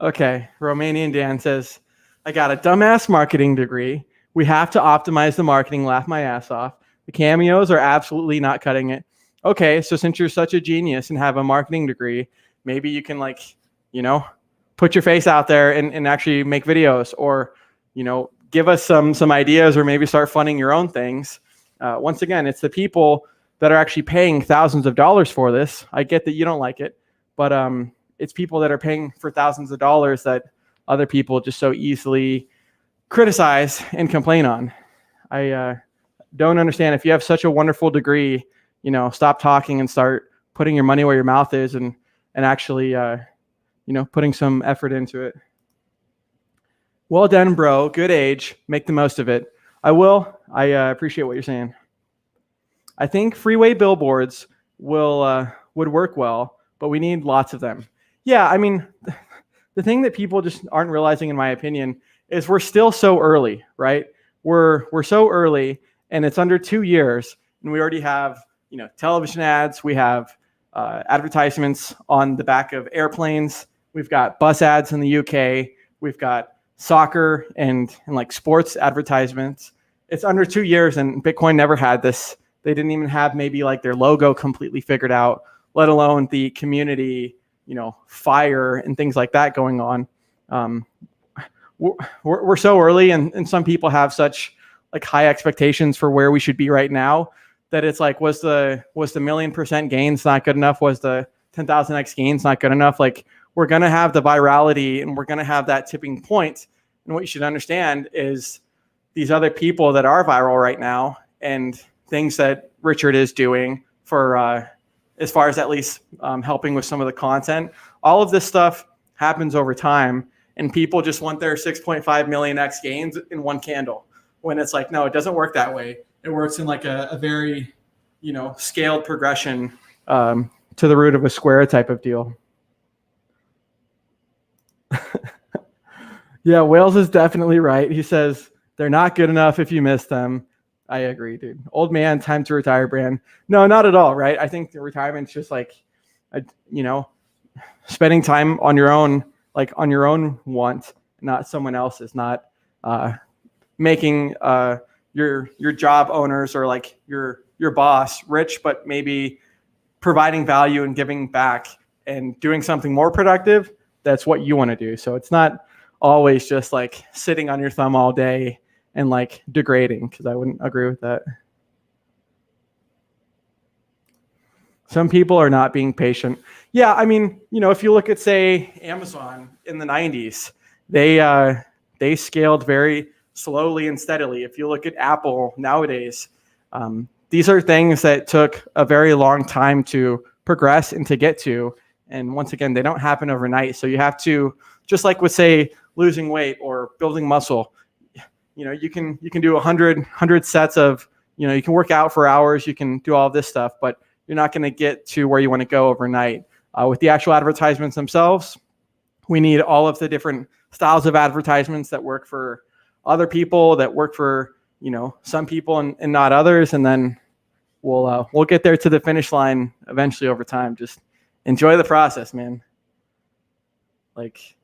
Okay, Romanian Dan says, I got a dumbass marketing degree. We have to optimize the marketing, laugh my ass off. The cameos are absolutely not cutting it. Okay, so since you're such a genius and have a marketing degree, maybe you can put your face out there and actually make videos, or, give us some ideas, or maybe start funding your own things. Once again, it's the people that are actually paying thousands of dollars for this. I get that you don't like it, but it's people that are paying for thousands of dollars that other people just so easily criticize and complain on. I don't understand. If you have such a wonderful degree, stop talking and start putting your money where your mouth is, and actually, putting some effort into it. Well done, bro. Good age. Make the most of it. I will. I appreciate what you're saying. I think freeway billboards would work well, but we need lots of them. Yeah, the thing that people just aren't realizing, in my opinion, is we're still so early, right? We're so early, and it's under 2 years, and we already have television ads. We have advertisements on the back of airplanes. We've got bus ads in the UK. We've got soccer and like sports advertisements. It's under 2 years and Bitcoin never had this. They didn't even have maybe like their logo completely figured out, let alone the community, fire and things like that going on. We're so early, and some people have such like high expectations for where we should be right now that it's like, was the 1,000,000% gains not good enough? Was the 10,000x gains not good enough? Like, we're going to have the virality and we're going to have that tipping point. And what you should understand is these other people that are viral right now and things that Richard is doing for, as far as at least helping with some of the content, all of this stuff happens over time, and people just want their 6.5 million X gains in one candle, when it's like, no, it doesn't work that way. It works in like a very, scaled progression to the root of a square type of deal. Yeah, Wales is definitely right. He says they're not good enough if you miss them. I agree, dude. Old man, time to retire, Bran. No, not at all, right? I think the retirement's just like, spending time on your own, like on your own want, not someone else's, not making your job owners or like your boss rich, but maybe providing value and giving back and doing something more productive. That's what you want to do. So it's not always just like sitting on your thumb all day and like degrading, because I wouldn't agree with that. Some people are not being patient. Yeah, I mean, if you look at, say, Amazon in the 90s, they scaled very slowly and steadily. If you look at Apple nowadays, these are things that took a very long time to progress and to get to. And once again, they don't happen overnight. So you have to, just like with, say, losing weight or building muscle, you can do 100 sets of, you can work out for hours, you can do all this stuff, but you're not going to get to where you want to go overnight. With the actual advertisements themselves, we need all of the different styles of advertisements that work for other people, that work for, some people and not others. And then we'll get there to the finish line eventually over time. Just enjoy the process, man. Like,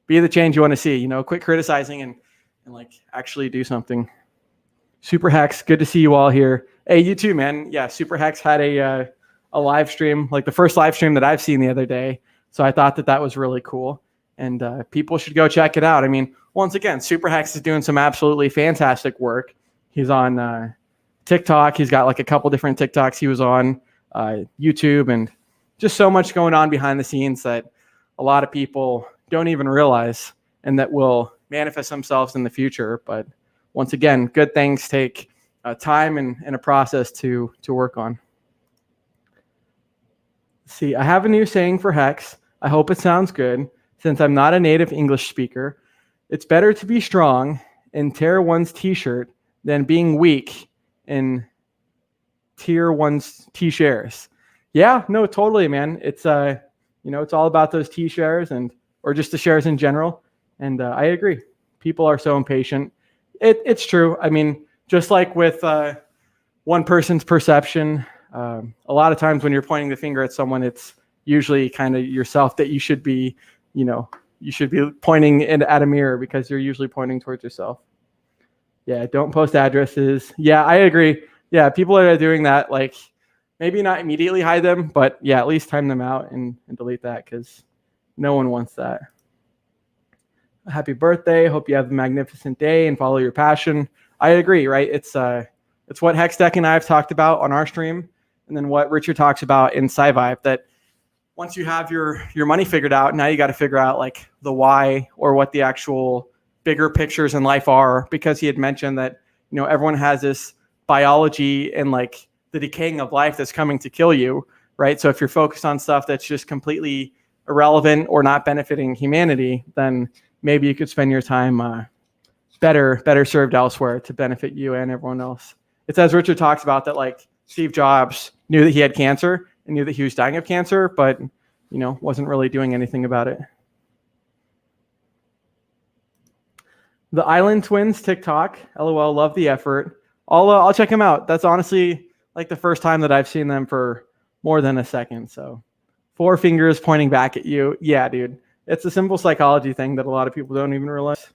be the change you want to see, quit criticizing and like actually do something. Super Hex, good to see you all here. Hey, you too, man. Yeah, Super Hex had a live stream, like the first live stream that I've seen the other day. So I thought that was really cool. And people should go check it out. I mean, once again, Super Hex is doing some absolutely fantastic work. He's on TikTok. He's got like a couple different TikToks he was on, YouTube, and just so much going on behind the scenes that a lot of people don't even realize, and that will manifest themselves in the future. But once again, good things take time and a process to work on. See, I have a new saying for Hex. I hope it sounds good. Since I'm not a native English speaker, it's better to be strong and tear one's t-shirt than being weak and tear one's t-shares. Yeah, no, totally, man. It's it's all about those t-shares or just the shares in general. And I agree. People are so impatient. It's true. I mean, just like with one person's perception, a lot of times when you're pointing the finger at someone, it's usually kind of yourself that you should be, you should be pointing at a mirror, because you're usually pointing towards yourself. Yeah, don't post addresses. Yeah, I agree. Yeah, people that are doing that, like, maybe not immediately hide them, but yeah, at least time them out and delete that, because no one wants that. Happy birthday. Hope you have a magnificent day and follow your passion. I agree, right? It's what Hextech and I have talked about on our stream, and then what Richard talks about in SciVibe, that once you have your money figured out, now you got to figure out like the why, or what the actual bigger pictures in life are, because he had mentioned that, everyone has this biology and like the decaying of life that's coming to kill you, right? So if you're focused on stuff that's just completely irrelevant or not benefiting humanity, then maybe you could spend your time better served elsewhere to benefit you and everyone else. It's as Richard talks about, that like Steve Jobs knew that he had cancer and knew that he was dying of cancer, but wasn't really doing anything about it. The Island Twins TikTok, LOL, love the effort. I'll check them out. That's honestly like the first time that I've seen them for more than a second. So 4 fingers pointing back at you. Yeah, dude. It's a simple psychology thing that a lot of people don't even realize.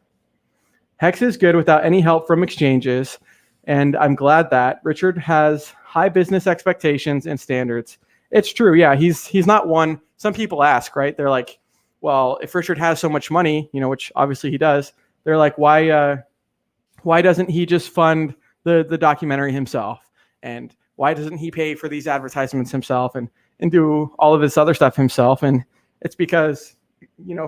Hex is good without any help from exchanges, and I'm glad that Richard has high business expectations and standards. It's true. Yeah, he's not one. Some people ask, right? They're like, well, if Richard has so much money, which obviously he does, they're like, why doesn't he just fund the documentary himself? And why doesn't he pay for these advertisements himself and do all of this other stuff himself? And it's because,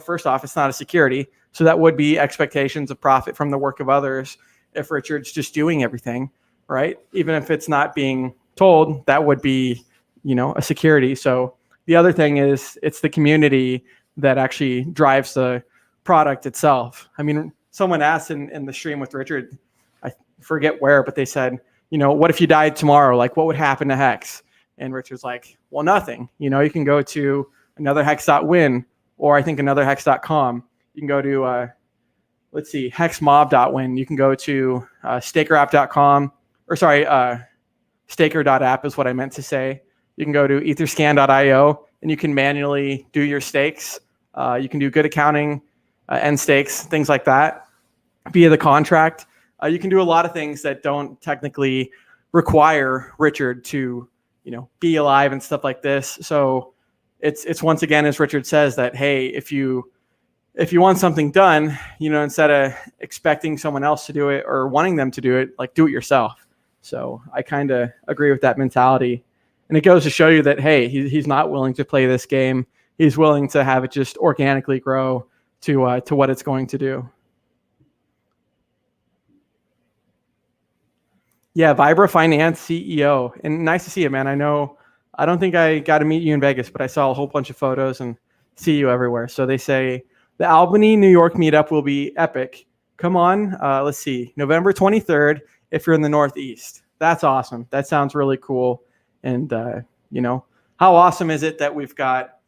first off, it's not a security. So that would be expectations of profit from the work of others if Richard's just doing everything, right? Even if it's not being told, that would be, a security. So the other thing is it's the community that actually drives the product itself. I mean, someone asked in the stream with Richard, I forget where, but they said, what if you died tomorrow? Like, what would happen to Hex? And Richard's like, well, nothing. You can go to anotherhex.win, or I think anotherhex.com. You can go to, hexmob.win. You can go to stakerapp.com, or sorry, staker.app is what I meant to say. You can go to etherscan.io, and you can manually do your stakes. You can do good accounting, end stakes, things like that via the contract. You can do a lot of things that don't technically require Richard to, be alive and stuff like this. So it's once again, as Richard says, that, hey, if you want something done, instead of expecting someone else to do it or wanting them to do it, like, do it yourself. So I kind of agree with that mentality. And it goes to show you that, hey, he's not willing to play this game. He's willing to have it just organically grow to what it's going to do. Yeah, Vibra Finance CEO. And nice to see you, man. I don't think I got to meet you in Vegas, but I saw a whole bunch of photos and see you everywhere. So they say the Albany, New York meetup will be epic. Come on. Let's see. November 23rd, if you're in the Northeast. That's awesome. That sounds really cool. And, how awesome is it that we've got,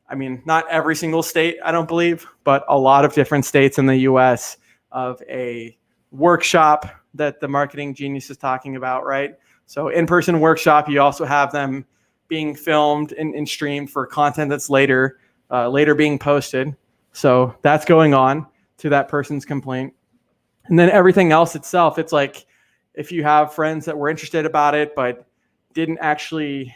not every single state, I don't believe, but a lot of different states in the U.S. of a workshop that the marketing genius is talking about, right? So in-person workshop, you also have them being filmed and streamed for content that's later being posted. So that's going on to that person's complaint. And then everything else itself, it's like, if you have friends that were interested about it, but didn't actually,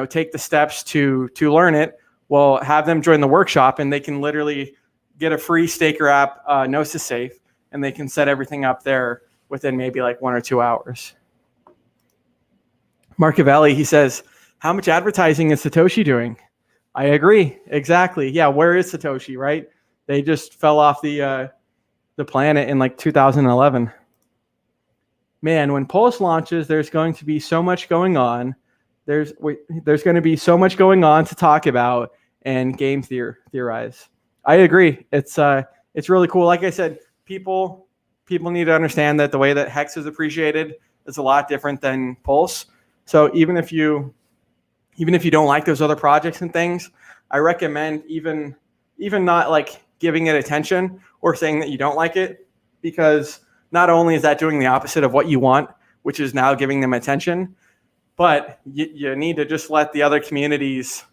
take the steps to learn it, well, have them join the workshop, and they can literally get a free Staker app, Gnosis Safe, and they can set everything up there within maybe like 1 or 2 hours. Marcavelli, he says, how much advertising is Satoshi doing? I agree. Exactly. Yeah. Where is Satoshi, right? They just fell off the planet in like 2011. Man, when Pulse launches, there's going to be so much going on. There's going to be so much going on to talk about and game theorize. I agree. It's really cool. Like I said, people need to understand that the way that Hex is appreciated is a lot different than Pulse. So even if you don't like those other projects and things, I recommend even not like giving it attention or saying that you don't like it, because not only is that doing the opposite of what you want, which is now giving them attention, but you need to just let the other communities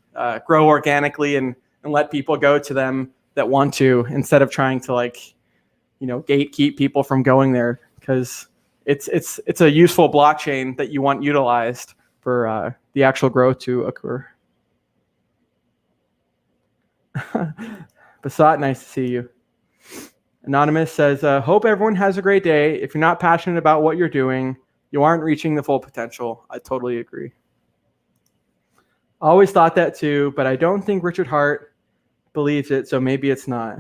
grow organically and let people go to them that want to, instead of trying to gatekeep people from going there, because it's a useful blockchain that you want utilized for the actual growth to occur. Basat, nice to see you. Anonymous says, hope everyone has a great day. If you're not passionate about what you're doing, you aren't reaching the full potential. I totally agree. Always thought that too, but I don't think Richard Hart believes it, so maybe it's not.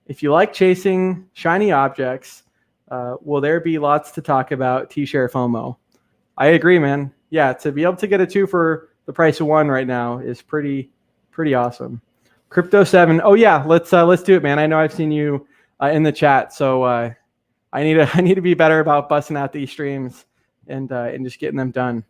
If you like chasing shiny objects, will there be lots to talk about T-share FOMO? I agree, man. Yeah, to be able to get a 2 for the price of 1 right now is pretty awesome. Crypto 7. Oh yeah, let's do it, man. I know I've seen you in the chat, so I need to be better about busting out these streams and just getting them done.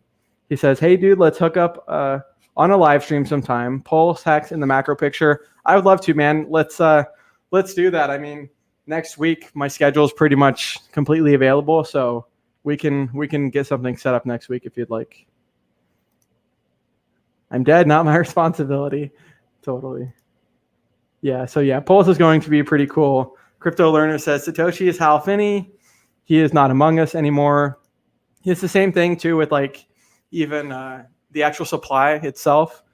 He says, hey dude, let's hook up on a live stream sometime. Pulse, Hex in the macro picture. I would love to, man. Let's do that. I mean, next week my schedule is pretty much completely available, so we can get something set up next week if you'd like. I'm dead, not my responsibility. Totally. Yeah, so yeah, Pulse is going to be pretty cool. Crypto Learner says Satoshi is Hal Finney. He is not among us anymore. It's the same thing too with like even the actual supply itself,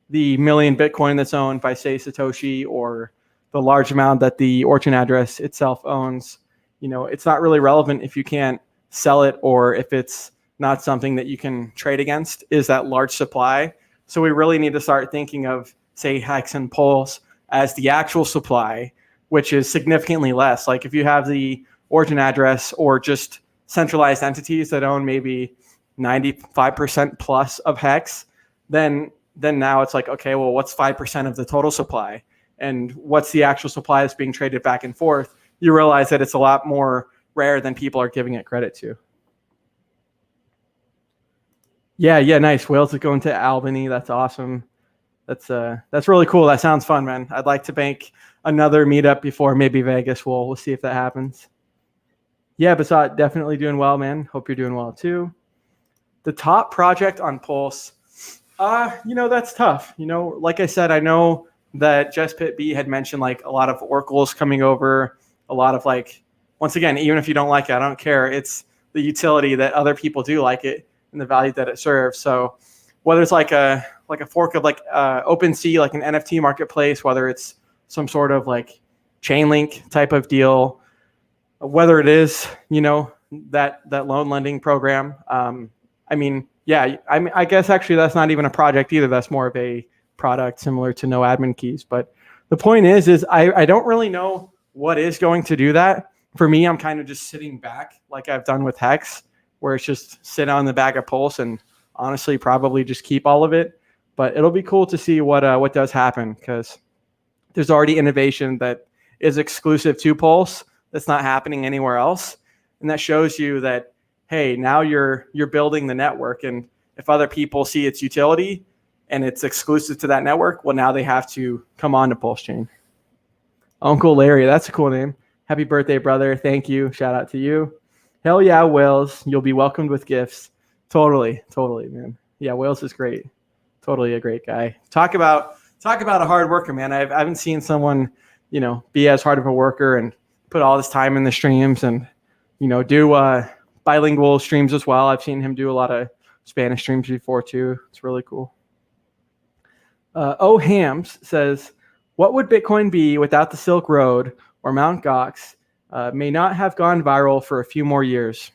the million Bitcoin that's owned by say Satoshi or the large amount that the origin address itself owns. You know, it's not really relevant if you can't sell it or if it's not something that you can trade against, is that large supply. So we really need to start thinking of say Hex and Pulse as the actual supply, which is significantly less. Like if you have the origin address or just centralized entities that own maybe 95% plus of Hex, then now it's like, okay, well, what's 5% of the total supply? And what's the actual supply that's being traded back and forth? You realize that it's a lot more rare than people are giving it credit to. Yeah, nice. Wales is going to Albany. That's awesome. That's really cool. That sounds fun, man. I'd like to bank another meetup before maybe Vegas. We'll see if that happens. Yeah, Basat, definitely doing well, man. Hope you're doing well too. The top project on Pulse, that's tough. Like I said, I know that Jespit B had mentioned like a lot of oracles coming over, a lot of like, once again, even if you don't like it, I don't care. It's the utility that other people do like it and the value that it serves. So whether it's like a fork of like OpenSea, like an NFT marketplace, whether it's some sort of like Chainlink type of deal, whether it is, that loan lending program. I guess actually that's not even a project either. That's more of a product similar to no admin keys. But the point is I don't really know what is going to do that. For me, I'm kind of just sitting back like I've done with Hex, where it's just sit on the back of Pulse and honestly probably just keep all of it. But it'll be cool to see what does happen, because there's already innovation that is exclusive to Pulse that's not happening anywhere else. And that shows you that, hey, now you're building the network. And if other people see its utility and it's exclusive to that network, well, now they have to come on to Pulse Chain. Uncle Larry, that's a cool name. Happy birthday, brother. Thank you. Shout out to you. Hell yeah, Wales. You'll be welcomed with gifts. Totally, man. Yeah, Wales is great. Totally a great guy. Talk about a hard worker, man. I haven't seen someone, be as hard of a worker and put all this time in the streams and, do bilingual streams as well. I've seen him do a lot of Spanish streams before too. It's really cool. Hams says, what would Bitcoin be without the Silk Road or Mt. Gox? May not have gone viral for a few more years.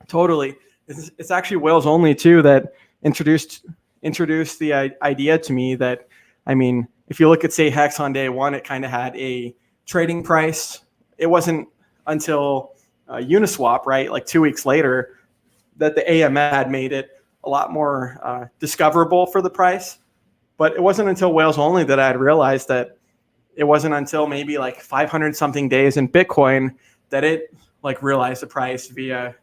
Totally. It's actually Wales only too that introduced the idea to me that, if you look at say Hex on day one, it kind of had a trading price. It wasn't until Uniswap, right, like 2 weeks later, that the AMA had made it a lot more discoverable for the price. But it wasn't until Wales only that I had realized that it wasn't until maybe like 500 something days in Bitcoin that it like realized the price via,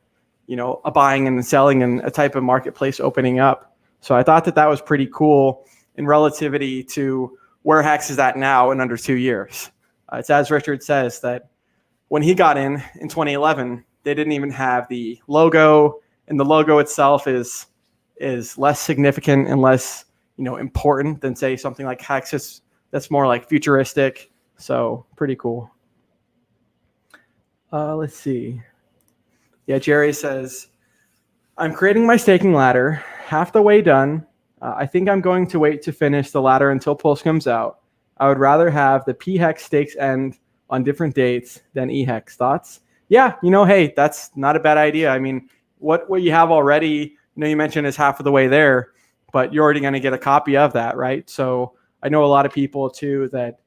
a buying and selling and a type of marketplace opening up. So I thought that was pretty cool in relativity to where Hex is at now in under 2 years. It's as Richard says that when he got in 2011, they didn't even have the logo, and the logo itself is less significant and less, important than say something like Hex. That's more like futuristic. So pretty cool. Let's see. Yeah, Jerry says, I'm creating my staking ladder, half the way done. I think I'm going to wait to finish the ladder until Pulse comes out. I would rather have the P-Hex stakes end on different dates than E-Hex. Thoughts? Yeah, hey, that's not a bad idea. What you have already, you mentioned is half of the way there, but you're already going to get a copy of that, right? So I know a lot of people too that,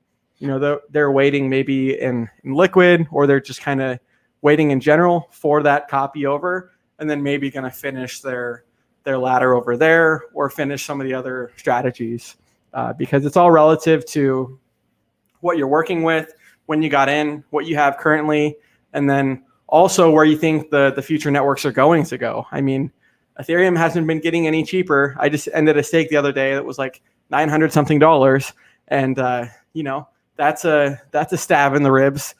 they're waiting maybe in Liquid, or they're just kind of waiting in general for that copy over, and then maybe going to finish their ladder over there or finish some of the other strategies, because it's all relative to what you're working with, when you got in, what you have currently, and then also where you think the future networks are going to go. Ethereum hasn't been getting any cheaper. I just ended a stake the other day that was like $900 something, and that's a stab in the ribs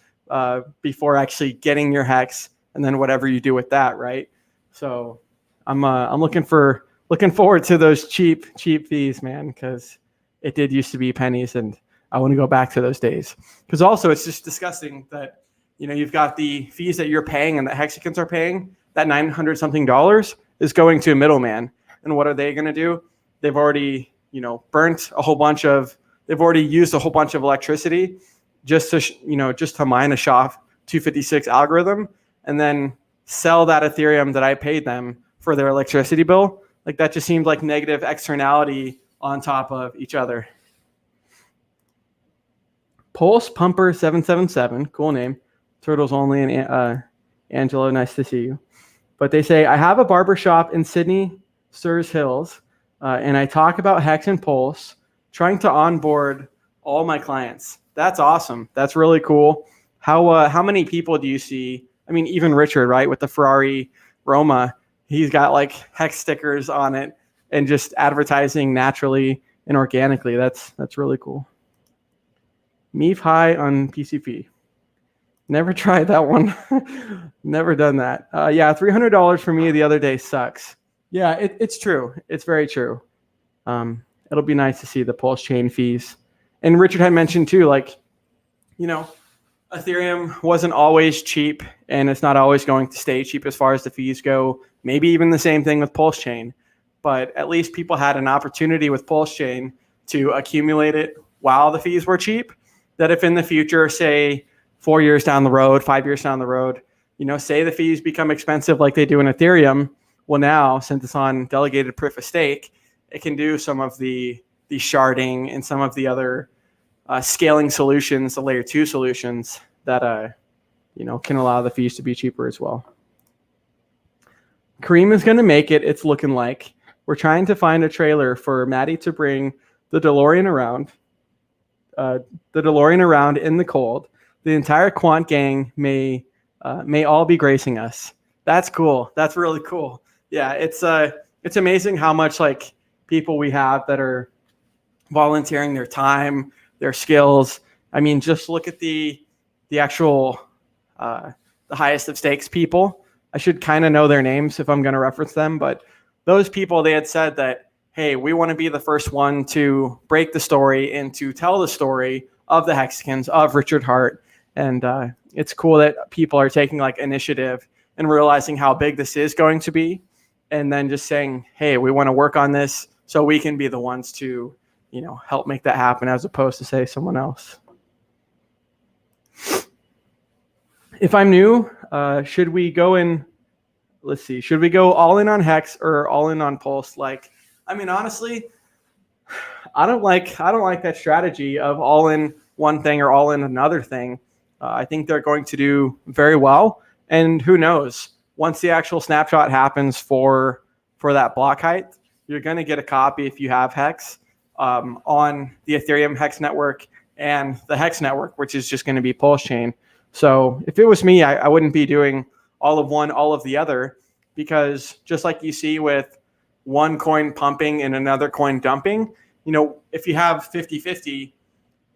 before actually getting your Hex, and then whatever you do with that, right? So I'm looking forward to those cheap fees, man, because it did used to be pennies, and I want to go back to those days. Because also it's just disgusting that you've got the fees that you're paying and the Hexicans are paying. That $900 something is going to a middleman. And what are they going to do? They've already, they've already used a whole bunch of electricity just to mine a SHA-256 algorithm and then sell that Ethereum that I paid them for their electricity bill. Like, that just seemed like negative externality on top of each other. Pulse Pumper 777, cool name. Turtles only, and Angelo, nice to see you. But they say, I have a barbershop in Sydney, Surrey Hills, and I talk about Hex and Pulse, trying to onboard all my clients. That's awesome. That's really cool. How many people do you see? I mean, even Richard, right, with the Ferrari Roma, he's got like Hex stickers on it and just advertising naturally and organically. That's really cool. Meef High on PCP. Never tried that one. Never done that. Yeah, $300 for me the other day sucks. Yeah, it's true. It's very true. It'll be nice to see the Pulse chain fees. And Richard had mentioned too, like, Ethereum wasn't always cheap, and it's not always going to stay cheap as far as the fees go. Maybe even the same thing with Pulse chain. But at least people had an opportunity with Pulse chain to accumulate it while the fees were cheap. That if in the future, say 4 years down the road, 5 years down the road, say the fees become expensive like they do in Ethereum. Well, now, since it's on delegated proof of stake, it can do some of the sharding and some of the other scaling solutions, the layer 2 solutions that can allow the fees to be cheaper as well. Kareem is going to make it. It's looking like we're trying to find a trailer for Maddie to bring the DeLorean around. In the cold. The entire quant gang may all be gracing us. That's cool. That's really cool. Yeah, it's amazing how much like people we have that are volunteering their time, their skills. I mean, just look at the actual the highest of stakes people. I should kind of know their names if I'm going to reference them, but those people, they had said that, hey, we want to be the first one to break the story and to tell the story of the Hexicans, of Richard Hart. And it's cool that people are taking like initiative and realizing how big this is going to be. And then just saying, hey, we want to work on this so we can be the ones to, help make that happen, as opposed to say someone else. If I'm new, should we go all in on Hex or all in on Pulse? Like, I mean, honestly, I don't like that strategy of all in one thing or all in another thing. I think they're going to do very well. And who knows, once the actual snapshot happens for that block height, you're going to get a copy if you have Hex on the Ethereum Hex network and the Hex network, which is just going to be Pulse chain. So if it was me, I wouldn't be doing all of one, all of the other, because just like you see with one coin pumping and another coin dumping, if you have 50-50,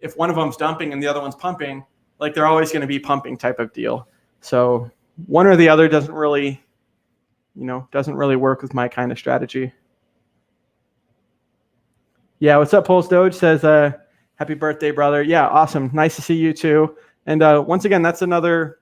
if one of them's dumping and the other one's pumping, like they're always going to be pumping type of deal. So one or the other doesn't really work with my kind of strategy. Yeah, what's up, Pulse Doge says, happy birthday, brother. Yeah, awesome. Nice to see you too. And once again, that's another,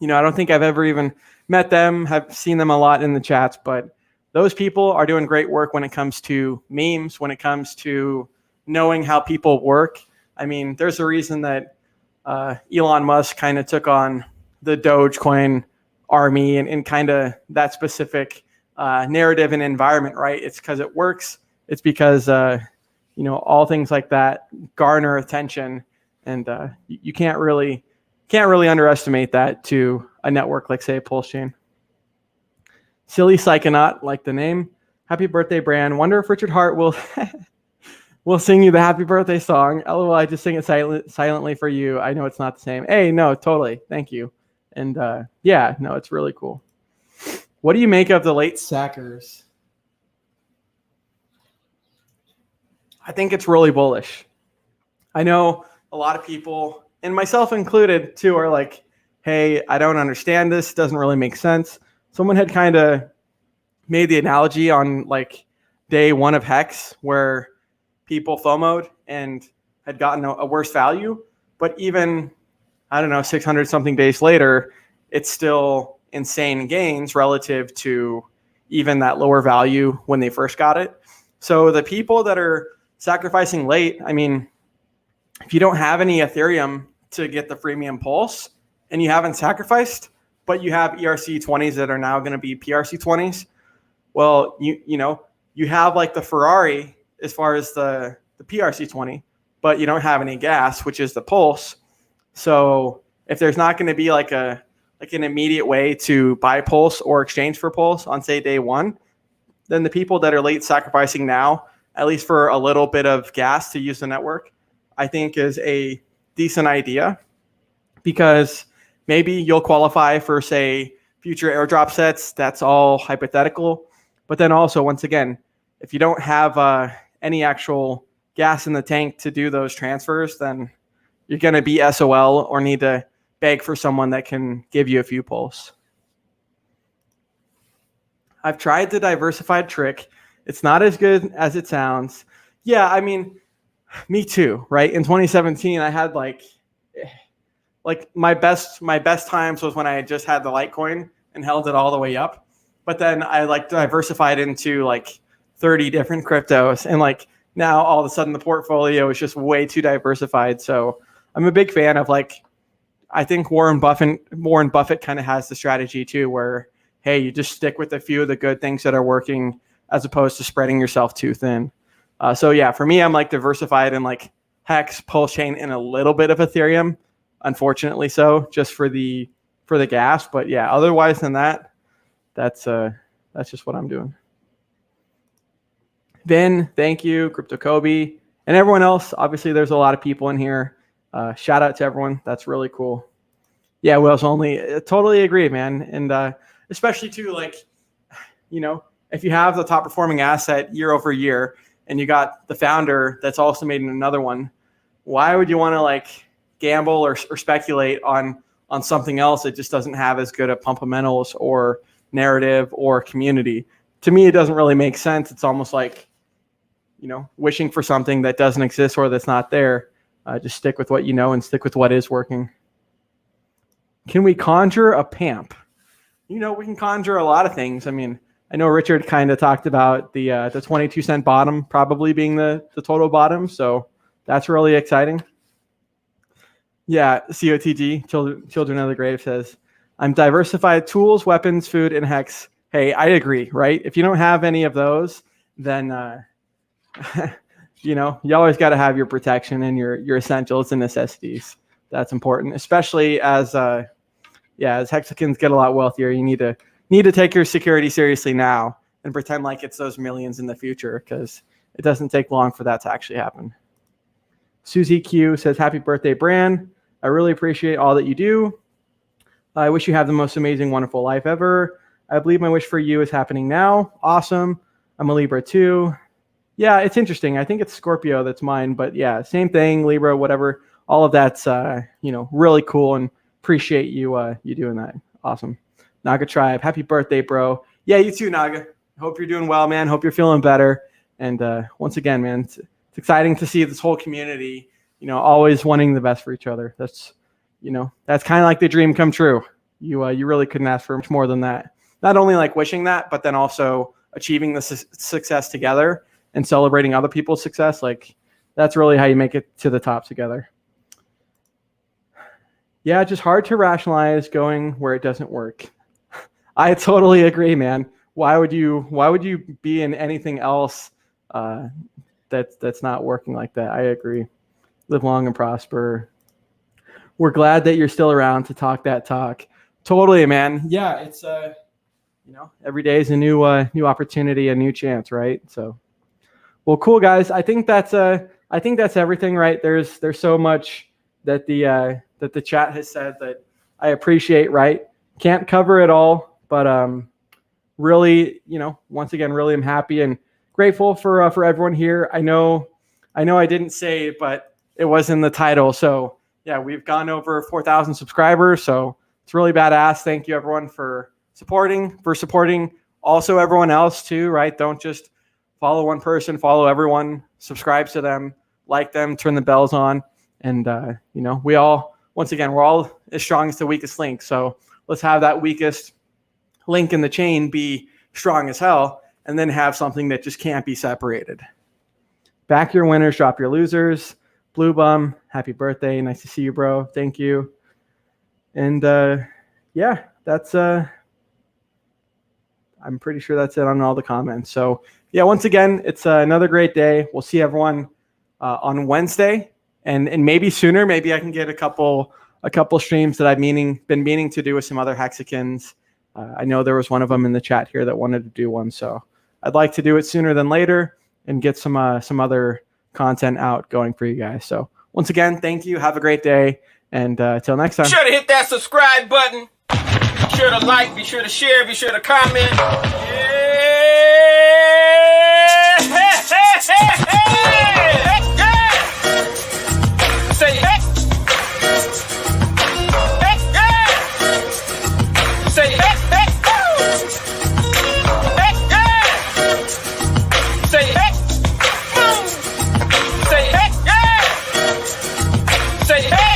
I don't think I've ever even met them, have seen them a lot in the chats, but those people are doing great work when it comes to memes, when it comes to knowing how people work. I mean, there's a reason that Elon Musk kind of took on the Dogecoin army and kind of that specific narrative and environment, right? It's because it works. It's because, all things like that garner attention. And you can't really underestimate that to a network like, say, Pulse Chain. Silly Psychonaut, like the name. Happy birthday, Bran. Wonder if Richard Hart will sing you the happy birthday song. LOL, I just sing it silently for you. I know it's not the same. Hey, no, totally. Thank you. And it's really cool. What do you make of the late sackers? I think it's really bullish. I know a lot of people, and myself included too, are like, hey, I don't understand this. It doesn't really make sense. Someone had kind of made the analogy on like day one of Hex where people FOMO'd and had gotten a worse value. But even I don't know, 600 something days later, it's still insane gains relative to even that lower value when they first got it. So the people that are sacrificing late, I mean, if you don't have any Ethereum to get the freemium pulse and you haven't sacrificed, but you have ERC20s that are now going to be PRC20s, well, you have like the Ferrari as far as the PRC20, but you don't have any gas, which is the pulse. So if there's not going to be like an immediate way to buy pulse or exchange for pulse on, say, day one, then the people that are late sacrificing now, at least for a little bit of gas to use the network, I think is a decent idea, because maybe you'll qualify for, say, future airdrop sets. That's all hypothetical. But then also, once again, if you don't have any actual gas in the tank to do those transfers, then you're going to be SOL or need to beg for someone that can give you a few pulse. I've tried the diversified trick. It's not as good as it sounds. Yeah, I mean, me too, right? In 2017, I had like my best times was when I just had the Litecoin and held it all the way up. But then I like diversified into like 30 different cryptos, and like now all of a sudden the portfolio is just way too diversified. So I'm a big fan of, like, I think Warren Buffett kind of has the strategy too, where, hey, you just stick with a few of the good things that are working as opposed to spreading yourself too thin. So yeah, for me, I'm like diversified in like Hex, Pulsechain, and a little bit of Ethereum. Unfortunately, so just for the gas. But yeah, otherwise than that, that's just what I'm doing. Vin, thank you, Crypto Kobe, and everyone else. Obviously, there's a lot of people in here. Shout out to everyone. That's really cool. Yeah, Wales only. Totally agree, man. And especially too, like, if you have the top performing asset year over year, and you got the founder that's also made another one, why would you want to like gamble or speculate on something else that just doesn't have as good a fundamentals or narrative or community? To me, it doesn't really make sense. It's almost like, wishing for something that doesn't exist or that's not there. Just stick with what you know and stick with what is working. Can we conjure a PAMP? We can conjure a lot of things. I mean, I know Richard kind of talked about the 22 cent bottom probably being the total bottom. So that's really exciting. Yeah, COTG, Children of the Grave, says, I'm diversified tools, weapons, food, and Hex. Hey, I agree, right? If you don't have any of those, then, you always got to have your protection and your essentials and necessities. That's important, especially as Hexicans get a lot wealthier. You need to take your security seriously now and pretend like it's those millions in the future, because it doesn't take long for that to actually happen. Susie Q says, happy birthday, Bran. I really appreciate all that you do. I wish you have the most amazing, wonderful life ever. I believe my wish for you is happening now. Awesome. I'm a Libra too. Yeah, it's interesting. I think it's Scorpio that's mine, but yeah, same thing, Libra, whatever. All of that's, really cool, and appreciate you doing that. Awesome. Naga Tribe, happy birthday, bro. Yeah, you too, Naga. Hope you're doing well, man. Hope you're feeling better. And once again, man, it's exciting to see this whole community, always wanting the best for each other. That's kind of like the dream come true. You really couldn't ask for much more than that. Not only like wishing that, but then also achieving the success together and celebrating other people's success. Like, that's really how you make it to the top together. Yeah, just hard to rationalize going where it doesn't work. I totally agree, man. Why would you be in anything else that's not working like that? I agree. Live long and prosper. We're glad that you're still around to talk that talk. Totally, man. Yeah, it's every day is a new opportunity, a new chance, right? So, well, cool, guys. I think that's everything, right? There's so much that the chat has said that I appreciate, right? Can't cover it all, but really, once again, really am happy and grateful for everyone here. I know I didn't say it, but it was in the title. So yeah, we've gone over 4,000 subscribers. So it's really badass. Thank you, everyone, for supporting also everyone else too, right? Don't just follow one person, follow everyone, subscribe to them, like them, turn the bells on. And, we'll once again, we're all as strong as the weakest link. So let's have that weakest link in the chain be strong as hell, and then have something that just can't be separated. Back your winners, drop your losers. Blue Bum, happy birthday. Nice to see you, bro. Thank you. And yeah, that's I'm pretty sure that's it on all the comments. So yeah, once again, it's another great day. We'll see everyone on Wednesday, and maybe sooner. Maybe I can get a couple streams that I've been meaning to do with some other Hexicans. I know there was one of them in the chat here that wanted to do one, so I'd like to do it sooner than later and get some other content out going for you guys. So once again, thank you. Have a great day, and till next time. Be sure to hit that subscribe button. Be sure to like. Be sure to share. Be sure to comment. Say hey. Say hey. Say hey. Say hey. Say hey.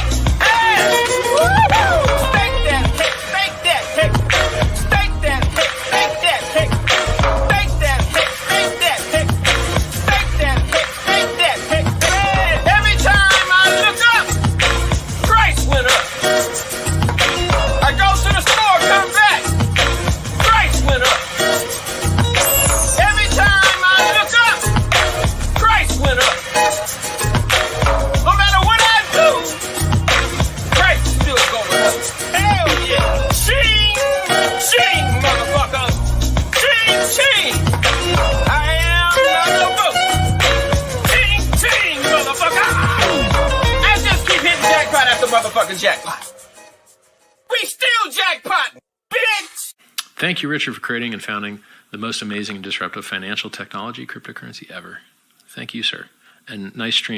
Motherfucking jackpot. We still jackpot, bitch! Thank you, Richard, for creating and founding the most amazing and disruptive financial technology cryptocurrency ever. Thank you, sir. And nice stream.